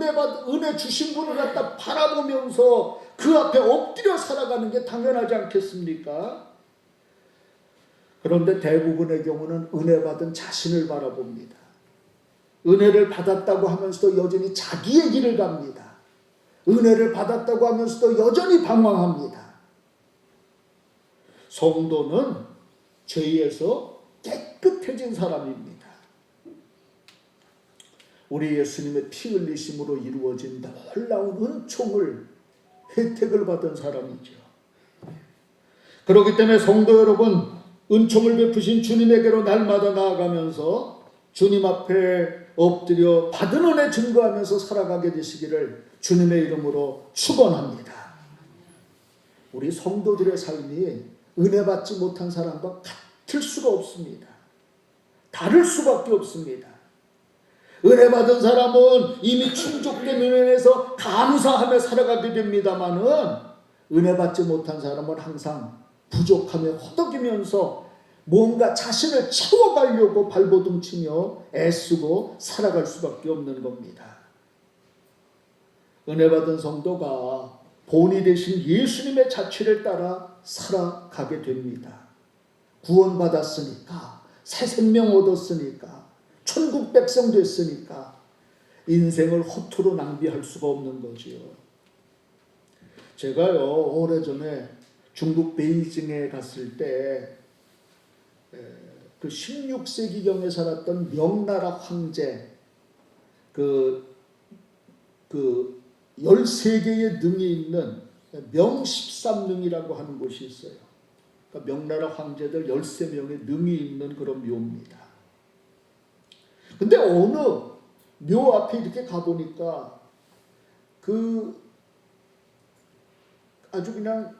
은혜 주신 분을 갖다 바라보면서 그 앞에 엎드려 살아가는 게 당연하지 않겠습니까? 그런데 대부분의 경우는 은혜 받은 자신을 바라봅니다. 은혜를 받았다고 하면서도 여전히 자기의 길을 갑니다. 은혜를 받았다고 하면서도 여전히 방황합니다. 성도는 죄에서 깨끗해진 사람입니다. 우리 예수님의 피 흘리심으로 이루어진 놀라운 은총을 혜택을 받은 사람이죠. 그렇기 때문에 성도 여러분, 은총을 베푸신 주님에게로 날마다 나아가면서 주님 앞에 엎드려 받은 은혜 증거하면서 살아가게 되시기를 주님의 이름으로 축원합니다. 우리 성도들의 삶이 은혜 받지 못한 사람과 같을 수가 없습니다. 다를 수밖에 없습니다. 은혜 받은 사람은 이미 충족된 은혜에서 감사하며 살아가게 됩니다마는 은혜 받지 못한 사람은 항상 부족함에 허덕이면서 뭔가 자신을 채워가려고 발버둥치며 애쓰고 살아갈 수밖에 없는 겁니다. 은혜 받은 성도가 본이 되신 예수님의 자취를 따라 살아가게 됩니다. 구원받았으니까, 새 생명 얻었으니까, 천국 백성 됐으니까 인생을 허투루 낭비할 수가 없는 거지요. 제가요, 오래전에 중국 베이징에 갔을 때 그 16세기경에 살았던 명나라 황제 그 13개의 능이 있는 명십삼능이라고 하는 곳이 있어요. 그러니까 명나라 황제들 13명의 능이 있는 그런 묘입니다. 근데 어느 묘 앞에 이렇게 가보니까 아주 그냥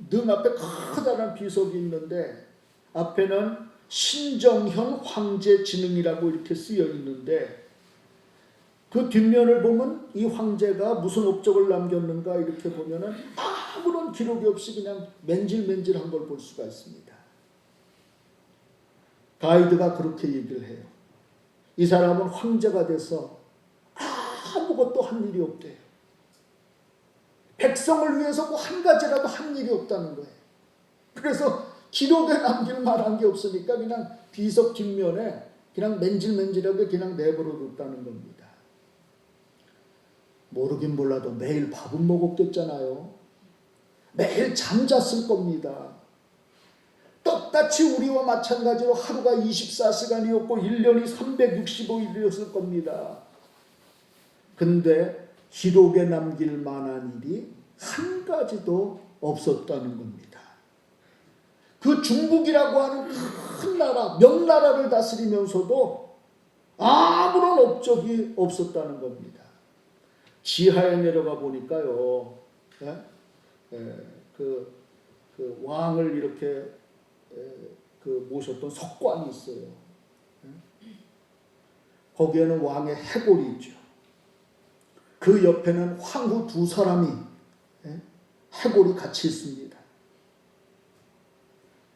능 앞에 커다란 비석이 있는데 앞에는 신정현 황제 진흥이라고 이렇게 쓰여 있는데 그 뒷면을 보면 이 황제가 무슨 업적을 남겼는가 이렇게 보면은 아무런 기록이 없이 그냥 맨질맨질한 걸 볼 수가 있습니다. 가이드가 그렇게 얘기를 해요. 이 사람은 황제가 돼서 아무것도 한 일이 없대요. 백성을 위해서 뭐 한 가지라도 한 일이 없다는 거예요. 그래서 기록에 남길 만한 게 없으니까 그냥 비석 뒷면에 그냥 맨질맨질하게 그냥 내버려 뒀다는 겁니다. 모르긴 몰라도 매일 밥은 먹었겠잖아요. 매일 잠잤을 겁니다. 똑같이 우리와 마찬가지로 하루가 24시간이었고 1년이 365일이었을 겁니다. 근데 기록에 남길 만한 일이 한 가지도 없었다는 겁니다. 그 중국이라고 하는 큰 나라, 명나라를 다스리면서도 아무런 업적이 없었다는 겁니다. 지하에 내려가 보니까요, 그 왕을 이렇게 모셨던 석관이 있어요. 거기에는 왕의 해골이 있죠. 그 옆에는 황후 두 사람이 해골이 같이 있습니다.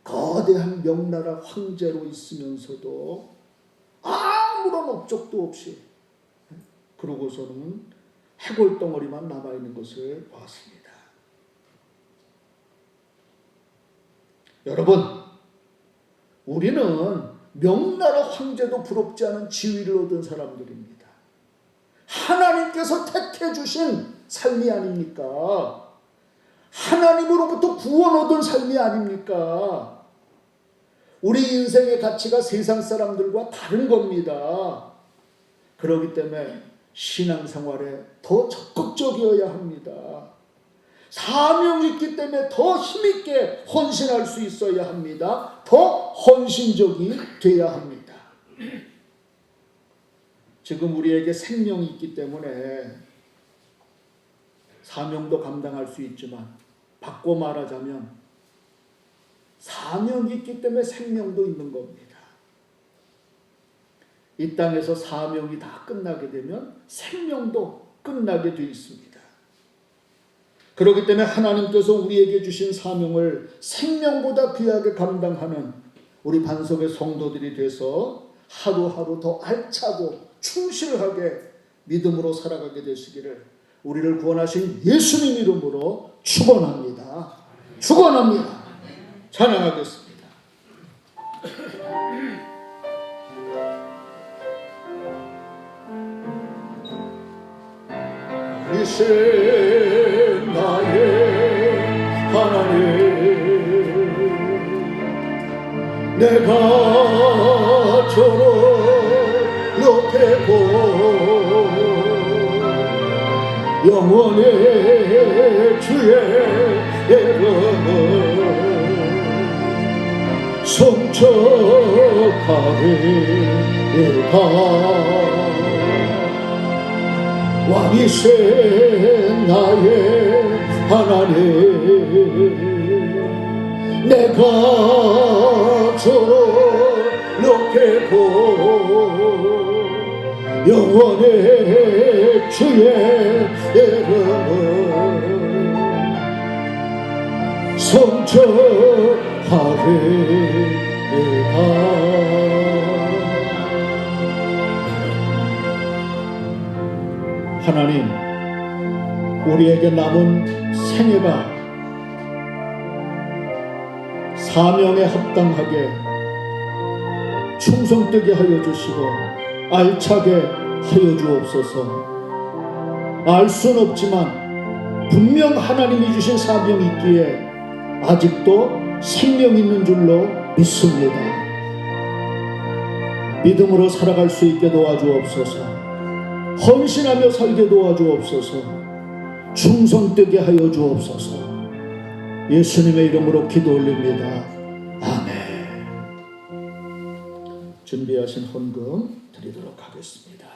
거대한 명나라 황제로 있으면서도 아무런 업적도 없이 그러고서는 해골 덩어리만 남아있는 것을 보았습니다. 여러분, 우리는 명나라 황제도 부럽지 않은 지위를 얻은 사람들입니다. 하나님께서 택해 주신 삶이 아닙니까? 하나님으로부터 구원 얻은 삶이 아닙니까? 우리 인생의 가치가 세상 사람들과 다른 겁니다. 그렇기 때문에 신앙생활에 더 적극적이어야 합니다. 사명이 있기 때문에 더 힘있게 헌신할 수 있어야 합니다. 더 헌신적이 돼야 합니다. 지금 우리에게 생명이 있기 때문에 사명도 감당할 수 있지만 바꿔 말하자면 사명이 있기 때문에 생명도 있는 겁니다. 이 땅에서 사명이 다 끝나게 되면 생명도 끝나게 되어 있습니다. 그렇기 때문에 하나님께서 우리에게 주신 사명을 생명보다 귀하게 감당하는 우리 반석의 성도들이 돼서 하루하루 더 알차고 충실하게 믿음으로 살아가게 되시기를 우리를 구원하신 예수님 이름으로 축원합니다. 축원합니다. 찬양하겠습니다. 이세 나의 하나님, 내가 저렇게고 영원의 주의 이름을 성적하리이다. 왕이신 나의 하나님, 내가 저렇게고 영원의 주의 이름을 성적하리이다. 하나님, 우리에게 남은 생애가 사명에 합당하게 충성되게 하여 주시고 알차게 하여 주옵소서. 알 수는 없지만 분명 하나님이 주신 사명이 있기에 아직도 생명 있는 줄로 믿습니다. 믿음으로 살아갈 수 있게 도와주옵소서. 헌신하며 살게 도와주옵소서. 충성되게 하여 주옵소서. 예수님의 이름으로 기도 올립니다. 아멘. 준비하신 헌금 드리도록 하겠습니다.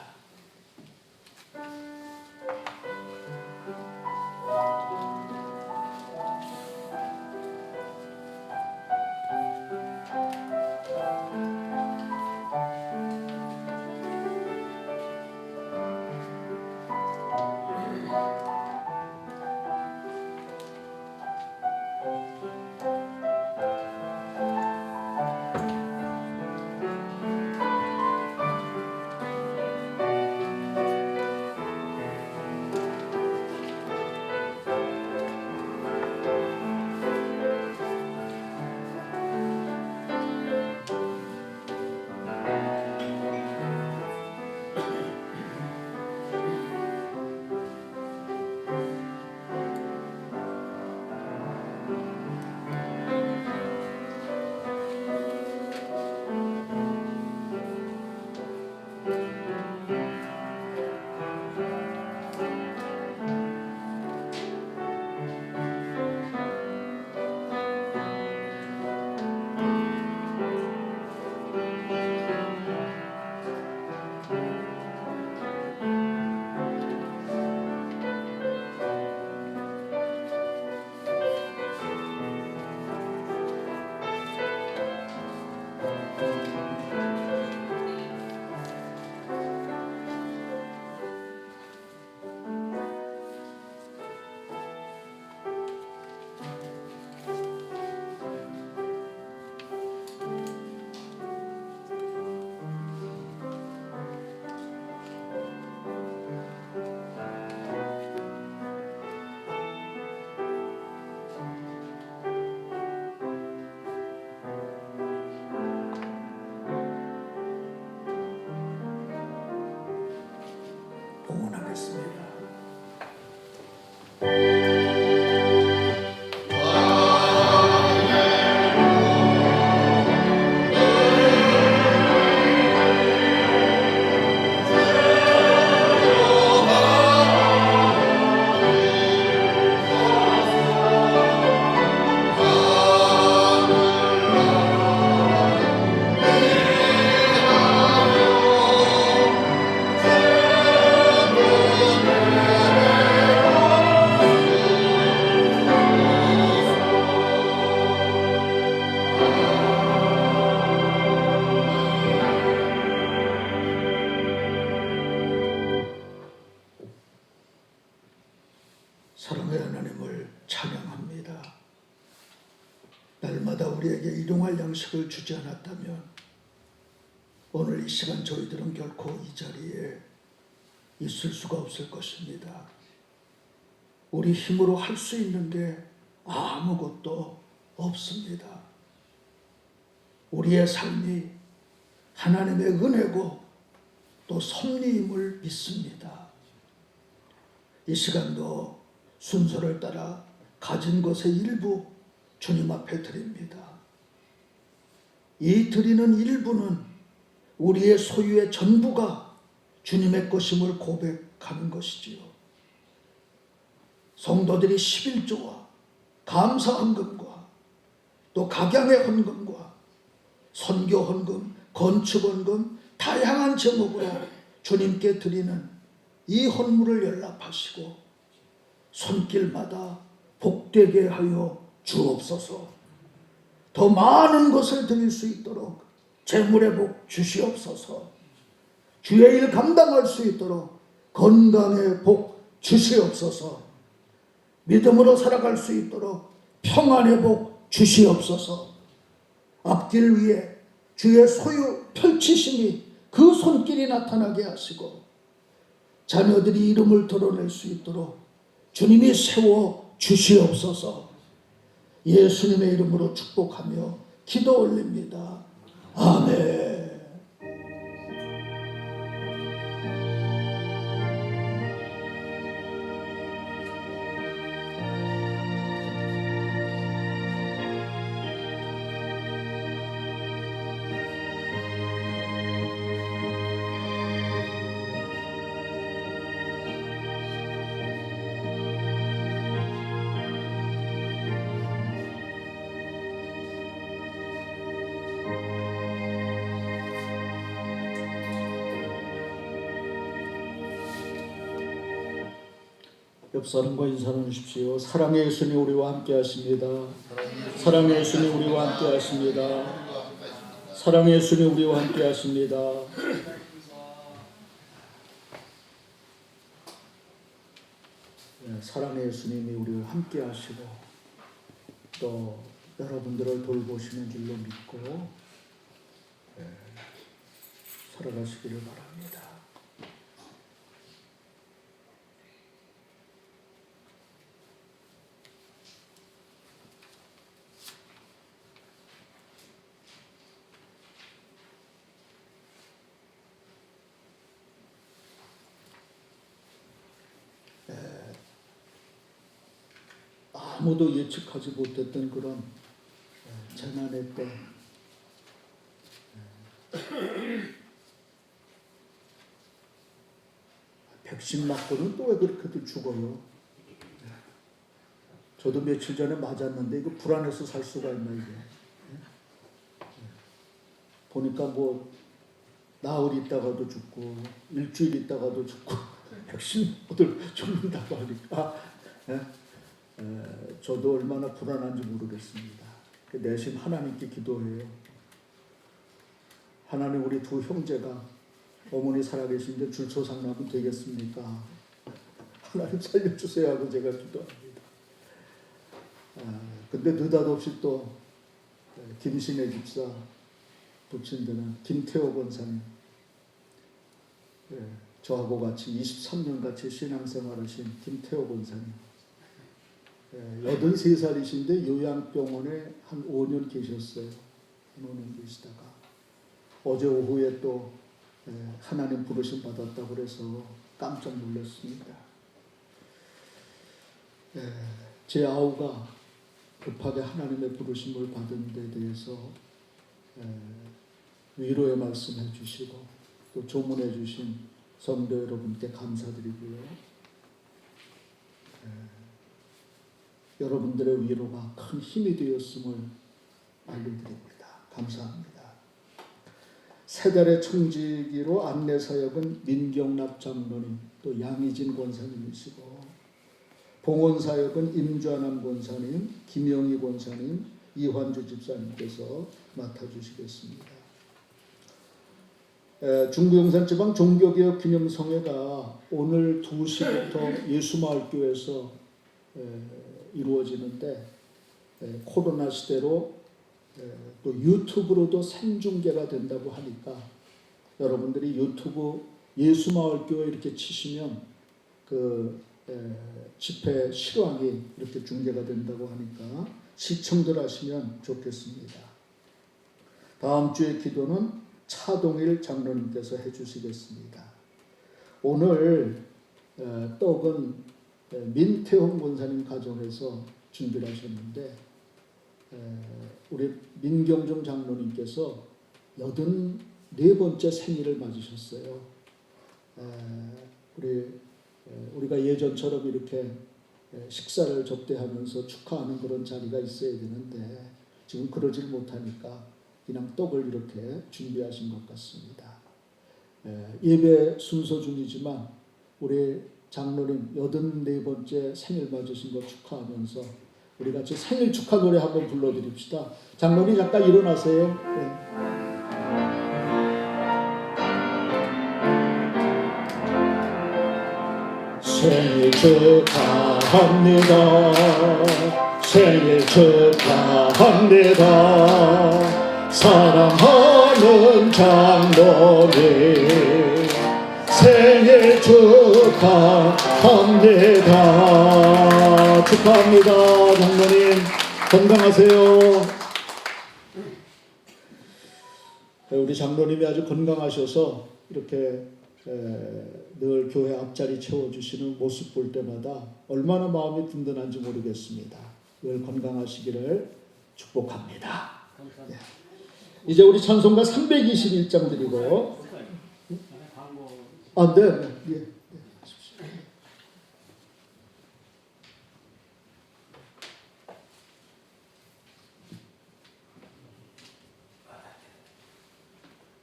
봉헌하겠습니다. 사랑의 하나님을 찬양합니다. 날마다 우리에게 일용할 양식을 주지 않았다면 오늘 이 시간 저희들은 결코 이 자리에 있을 수가 없을 것입니다. 우리 힘으로 할 수 있는 게 아무것도 없습니다. 우리의 삶이 하나님의 은혜고 또 섭리임을 믿습니다. 이 시간도 순서를 따라 가진 것의 일부 주님 앞에 드립니다. 이 드리는 일부는 우리의 소유의 전부가 주님의 것임을 고백하는 것이지요. 성도들이 11조와 감사 헌금과 또 각양의 헌금과 선교 헌금, 건축 헌금, 다양한 제목으로 주님께 드리는 이 헌물을 연락하시고 손길마다 복되게 하여 주옵소서. 더 많은 것을 드릴 수 있도록 재물의 복 주시옵소서. 주의 일 감당할 수 있도록 건강의 복 주시옵소서. 믿음으로 살아갈 수 있도록 평안의 복 주시옵소서. 앞길 위에 주의 소유 펼치심이 그 손길이 나타나게 하시고 자녀들이 이름을 드러낼 수 있도록 주님이 세워 주시옵소서. 예수님의 이름으로 축복하며 기도 올립니다. 아멘. 옆 사람과 인사 나누십시오. 사랑의 예수님 우리와 함께 하십니다. 사랑의 예수님 우리와 함께 하십니다. 사랑의 예수님 우리와 함께 하십니다. 사랑의 예수님이 우리와 함께 하시고 또 여러분들을 돌보시는 줄로 믿고 살아가시기를 바랍니다. 아무도 예측하지 못했던 그런 재난의 때 백신 맞고는 또 왜 그렇게들 죽어요? 저도 며칠 전에 맞았는데 이거 불안해서 살 수가 있나 이게. 보니까 뭐 나흘 있다가도 죽고 일주일 있다가도 죽고 백신 모두 죽는다고 하니까 저도 얼마나 불안한지 모르겠습니다. 내심 하나님께 기도해요. 하나님 우리 두 형제가 어머니 살아계신데 줄초상나면 되겠습니까? 하나님 살려주세요 하고 제가 기도합니다. 근데 느닷없이 또 김신혜 집사 부친되는 김태호 권사님 저하고 같이 23년 같이 신앙생활하신 김태호 권사님 83살이신데 요양병원에 한 5년 계셨어요. 한 5년 계시다가 어제 오후에 또 하나님 부르심 받았다고 그래서 깜짝 놀랐습니다. 제 아우가 급하게 하나님의 부르심을 받은 데 대해서 위로의 말씀 해주시고 또 조문해 주신 성도 여러분께 감사드리고요. 여러분들의 위로가 큰 힘이 되었음을 알려드립니다. 감사합니다. 세 달의 청지기로 안내사역은 민경납 장로님 또 양희진 권사님이시고 봉헌사역은 임좌남 권사님, 김영희 권사님, 이환주 집사님께서 맡아주시겠습니다. 중부용산지방 종교개혁 기념성회가 오늘 2시부터 예수마을교회에서 이루어지는데 코로나 시대로 또 유튜브로도 생중계가 된다고 하니까 여러분들이 유튜브 예수마을교회 이렇게 치시면 그 집회 실황이 이렇게 중계가 된다고 하니까 시청들 하시면 좋겠습니다. 다음 주의 기도는 차동일 장로님께서 해주시겠습니다. 오늘 떡은 민태홍 권사님 가정에서 준비를 하셨는데 우리 민경종 장로님께서 84번째 생일을 맞으셨어요. 우리가 예전처럼 이렇게 식사를 접대하면서 축하하는 그런 자리가 있어야 되는데 지금 그러질 못하니까 그냥 떡을 이렇게 준비하신 것 같습니다. 예배 순서 중이지만 우리 장로님 84번째 생일 맞으신 거 축하하면서 우리 같이 생일 축하 노래 한번 불러드립시다. 장로님 잠깐 일어나세요. 네. 생일 축하합니다. 생일 축하합니다. 사랑하는 장로님 생일 축하합니다. 축하합니다. 장로님 건강하세요. 우리 장로님이 아주 건강하셔서 이렇게 늘 교회 앞자리 채워주시는 모습 볼 때마다 얼마나 마음이 든든한지 모르겠습니다. 늘 건강하시기를 축복합니다. 네. 이제 우리 찬송가 321장 드리고 네. 예.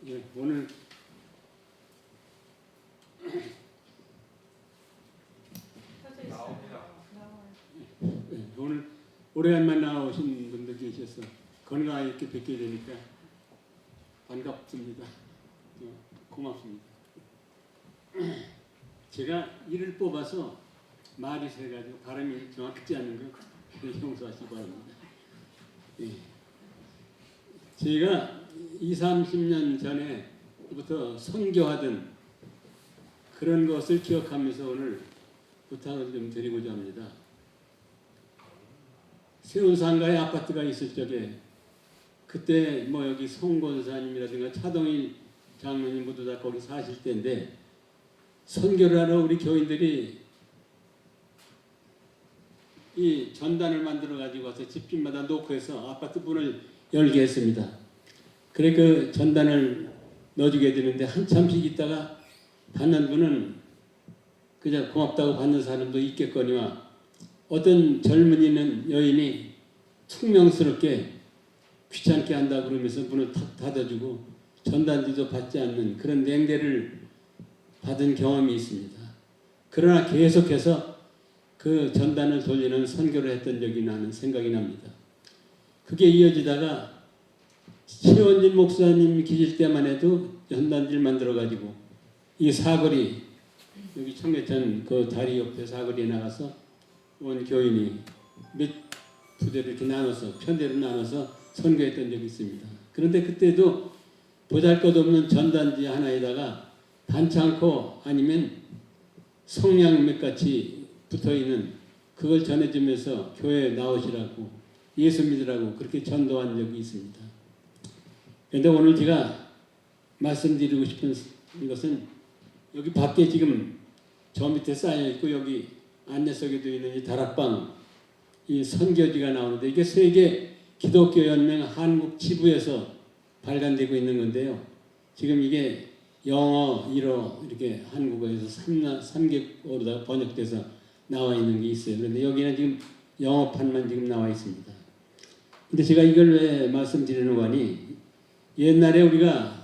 예, 오늘 오늘 오래간만 나오신 분들 계셔서 건강하게 이렇게 뵙게 되니까 반갑습니다. 고맙습니다. 제가 이를 뽑아서 말이 세가지고 발음이 정확하지 않은 거 용서하시기 바랍니다. 예. 제가 20-30년 전에부터 선교하던 그런 것을 기억하면서 오늘 부탁을 좀 드리고자 합니다. 세운상가에 아파트가 있을 적에 그때 뭐 여기 송권사님이라든가 차동일 장로님 모두 다 거기 사실 때인데 선교를 하러 우리 교인들이 이 전단을 만들어 가지고 와서 집집마다 놓고 해서 아파트 문을 열게 했습니다. 그래 그 전단을 넣어주게 되는데 한참씩 있다가 받는 분은 그냥 고맙다고 받는 사람도 있겠거니와 어떤 젊은이는 여인이 퉁명스럽게 귀찮게 한다 그러면서 문을 탁 닫아주고 전단지도 받지 않는 그런 냉대를 받은 경험이 있습니다. 그러나 계속해서 그 전단을 돌리는 선교를 했던 적이 나는 생각이 납니다. 그게 이어지다가 최원진 목사님 계실 때만 해도 전단지를 만들어가지고 이 사거리 여기 청계천 그 다리 옆에 사거리에 나가서 온 교인이 몇 부대를 이렇게 나눠서 편대로 나눠서 선교했던 적이 있습니다. 그런데 그때도 보잘것없는 전단지 하나에다가 반창고 아니면 성냥맷같이 붙어있는 그걸 전해주면서 교회에 나오시라고 예수 믿으라고 그렇게 전도한 적이 있습니다. 그런데 오늘 제가 말씀드리고 싶은 것은 여기 밖에 지금 저 밑에 쌓여있고 여기 안내석에도 있는 이 다락방 이 선교지가 나오는데 이게 세계 기독교 연맹 한국 지부에서 발간되고 있는 건데요. 지금 이게 영어, 일어 이렇게 한국어에서 3개국어로 번역돼서 나와 있는 게 있어요. 그런데 여기는 지금 영어판만 지금 나와 있습니다. 근데 제가 이걸 왜 말씀드리는 거니 옛날에 우리가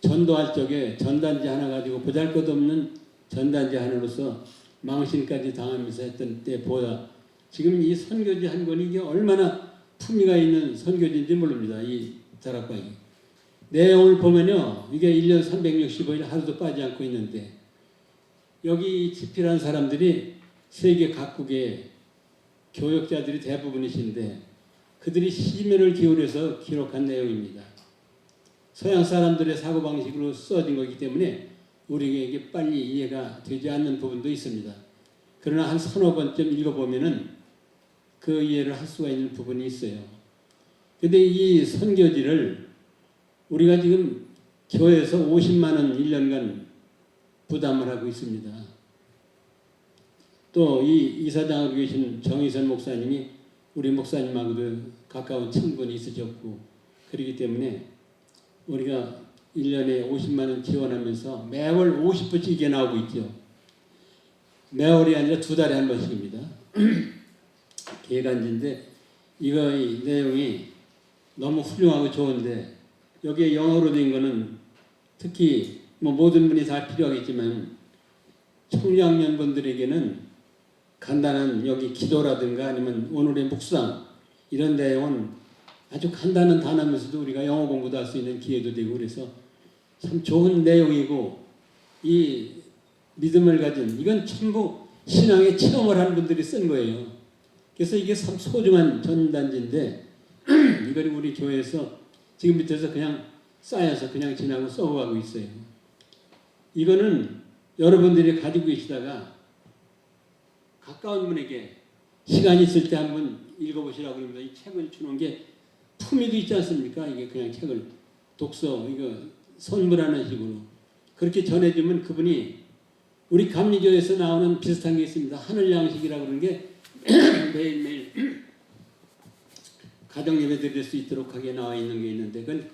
전도할 적에 전단지 하나 가지고 보잘것없는 전단지 하나로서 망신까지 당하면서 했던 때보다 지금 이 선교지 한 권이 이게 얼마나 품위가 있는 선교지인지 모릅니다. 이 다락방이. 내용을 보면요. 이게 1년 365일 하루도 빠지지 않고 있는데 여기 집필한 사람들이 세계 각국의 교역자들이 대부분이신데 그들이 심혈을 기울여서 기록한 내용입니다. 서양 사람들의 사고방식으로 써진 거기 때문에 우리에게 빨리 이해가 되지 않는 부분도 있습니다. 그러나 한 서너 번쯤 읽어보면은 그 이해를 할 수가 있는 부분이 있어요. 근데 이 선교지를 우리가 지금 교회에서 50만 원 1년간 부담을 하고 있습니다. 또 이 이사장으로 계신 정의선 목사님이 우리 목사님하고도 가까운 친분이 있으셨고 그렇기 때문에 우리가 1년에 50만 원 지원하면서 매월 50불씩 이게 나오고 있죠. 매월이 아니라 2달에 한 번씩입니다. 계간지인데 이거의 내용이 너무 훌륭하고 좋은데 여기에 영어로 된 거는 특히 뭐 모든 분이 다 필요하겠지만 청장년분들에게는 간단한 여기 기도라든가 아니면 오늘의 묵상 이런 내용은 아주 간단한 단어면서도 우리가 영어 공부도 할 수 있는 기회도 되고 그래서 참 좋은 내용이고 이 믿음을 가진 이건 전부 신앙의 체험을 한 분들이 쓴 거예요. 그래서 이게 참 소중한 전단지인데 이걸 우리 교회에서 지금 밑에서 그냥 쌓여서 그냥 지나고 썩어가고 있어요. 이거는 여러분들이 가지고 계시다가 가까운 분에게 시간 있을 때 한번 읽어보시라고 합니다. 이 책을 주는 게 품위도 있지 않습니까? 이게 그냥 책을 독서 이거 선물하는 식으로 그렇게 전해주면 그분이 우리 감리교에서 나오는 비슷한 게 있습니다. 하늘 양식이라고 그러는 게 매일매일 가정 예배 드릴 수 있도록 하게 나와 있는 게 있는데 그건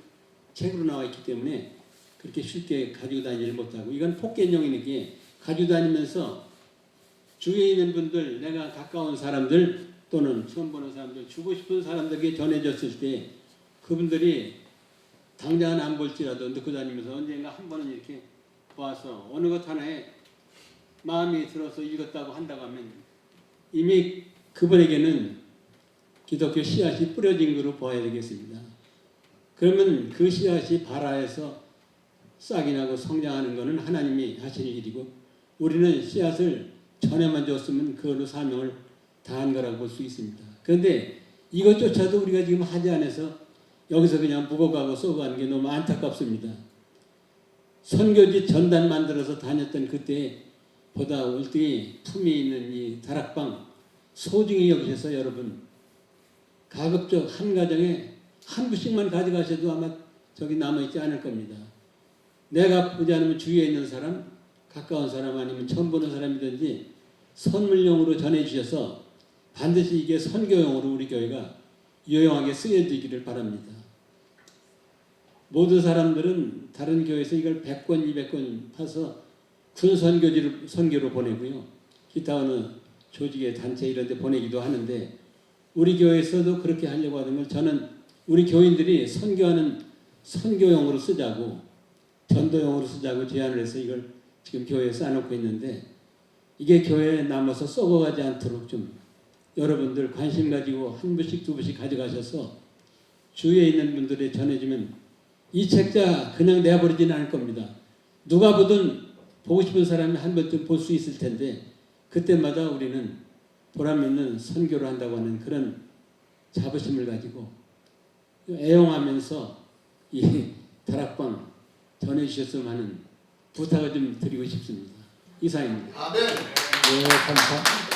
책으로 나와 있기 때문에 그렇게 쉽게 가지고 다니지 못하고 이건 폭견용이니까 가지고 다니면서 주위에 있는 분들 내가 가까운 사람들 또는 처음 보는 사람들 주고 싶은 사람들에게 전해졌을 때 그분들이 당장은 안 볼지라도 넣고 다니면서 언젠가 한 번은 이렇게 보아서 어느 것 하나에 마음이 들어서 읽었다고 한다고 하면 이미 그분에게는 기독교 씨앗이 뿌려진 거로 봐야 되겠습니다. 그러면 그 씨앗이 발아해서 싹이 나고 성장하는 것은 하나님이 하시는 일이고 우리는 씨앗을 전에만 줬으면 그걸로 사명을 다한 거라고 볼 수 있습니다. 그런데 이것조차도 우리가 지금 하지 않아서 여기서 그냥 묵어가고 썩어가는 게 너무 안타깝습니다. 선교지 전단 만들어서 다녔던 그때 보다 월등히 품이 있는 이 다락방 소중히 여기셔서 여러분 가급적 한 가정에 한 부씩만 가져가셔도 아마 저기 남아있지 않을 겁니다. 내가 보지 않으면 주위에 있는 사람, 가까운 사람 아니면 처음 보는 사람이든지 선물용으로 전해주셔서 반드시 이게 선교용으로 우리 교회가 유용하게 쓰여지기를 바랍니다. 모든 사람들은 다른 교회에서 이걸 100권, 200권 파서 군 선교로 보내고요. 기타 어느 조직의 단체 이런 데 보내기도 하는데 우리 교회에서도 그렇게 하려고 하는 걸 저는 우리 교인들이 선교하는 선교용으로 쓰자고 전도용으로 쓰자고 제안을 해서 이걸 지금 교회에 쌓아놓고 있는데 이게 교회에 남아서 썩어가지 않도록 좀 여러분들 관심 가지고 한 부씩 두 부씩 가져가셔서 주위에 있는 분들에 전해주면 이 책자 그냥 내버리지는 않을 겁니다. 누가 보든 보고 싶은 사람이 한 번쯤 볼 수 있을 텐데 그때마다 우리는 보람 있는 선교를 한다고 하는 그런 자부심을 가지고 애용하면서 이 다락방 전해주셨으면 하는 부탁을 좀 드리고 싶습니다. 이상입니다. 아멘. 네, 감사합니다.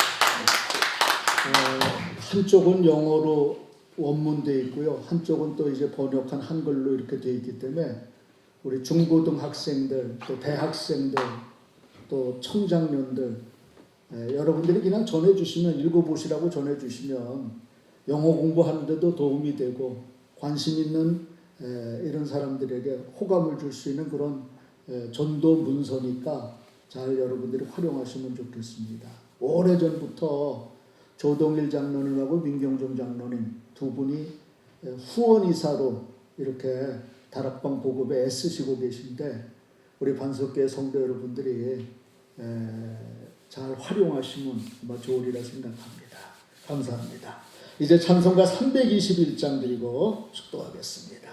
한쪽은 영어로 원문되어 있고요. 한쪽은 또 이제 번역한 한글로 이렇게 되어 있기 때문에 우리 중고등학생들, 또 대학생들, 또 청장년들 여러분들이 그냥 전해주시면 읽어보시라고 전해주시면 영어 공부하는데도 도움이 되고 관심 있는 이런 사람들에게 호감을 줄 수 있는 그런 전도 문서니까 잘 여러분들이 활용하시면 좋겠습니다. 오래전부터 조동일 장로님하고 민경종 장로님 두 분이 후원이사로 이렇게 다락방 보급에 애쓰시고 계신데 우리 반석교회 성도 여러분들이 잘 활용하시면 아마 좋으리라 생각합니다. 감사합니다. 이제 찬송가 321장 들고 축도하겠습니다.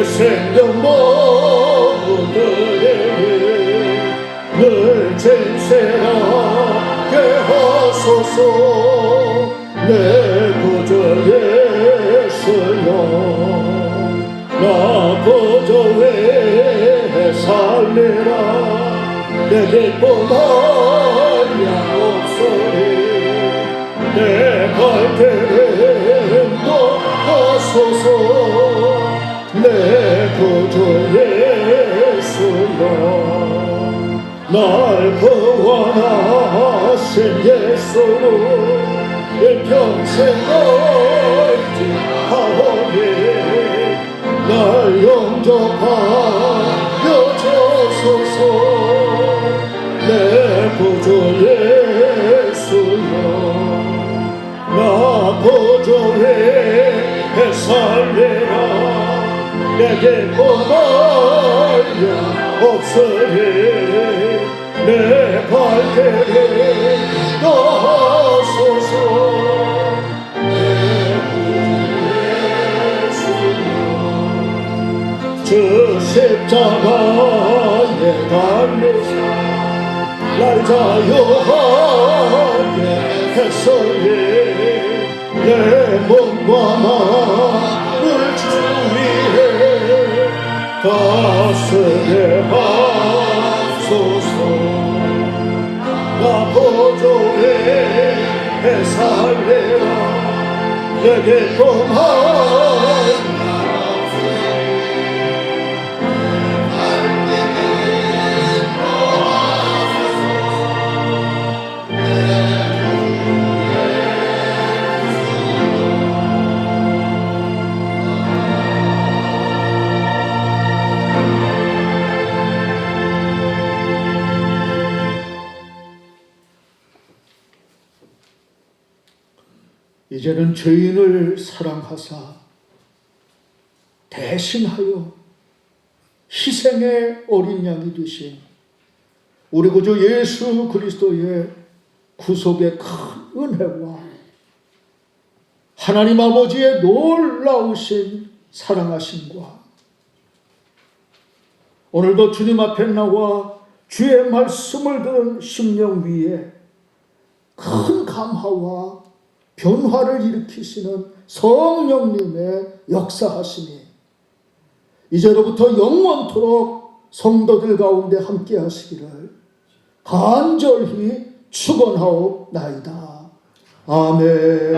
내 생명 모두들이 늘 진실하게 하소서. 내 구주 예수여, 나 구주 위에 살리라. 내 기쁨 한량없으리. 내 발길을 인도하소서. 내 구주 예수여, 날 구원하신 예수로 일평생 얼지하오니 날 영접하여 주소서. 내 구주 예수여, 나 구주 위에 살리라. 내게 고마야 없으리. 내 발길을 인도하소서. 내 구주 예수여, 주 십자가에 달리사 날 자유하게 했으니 내 몸과 마음을 주 위에 다스게 하소서. 나 구주 위에 살리라. 내게 고마운 이제는 죄인을 사랑하사 대신하여 희생의 어린 양이 되신 우리 구주 예수 그리스도의 구속의 큰 은혜와 하나님 아버지의 놀라우신 사랑하심과 오늘도 주님 앞에 나와 주의 말씀을 들은 심령 위에 큰 감화와 변화를 일으키시는 성령님의 역사하심이 이제로부터 영원토록 성도들 가운데 함께 하시기를 간절히 축원하옵나이다. 아멘.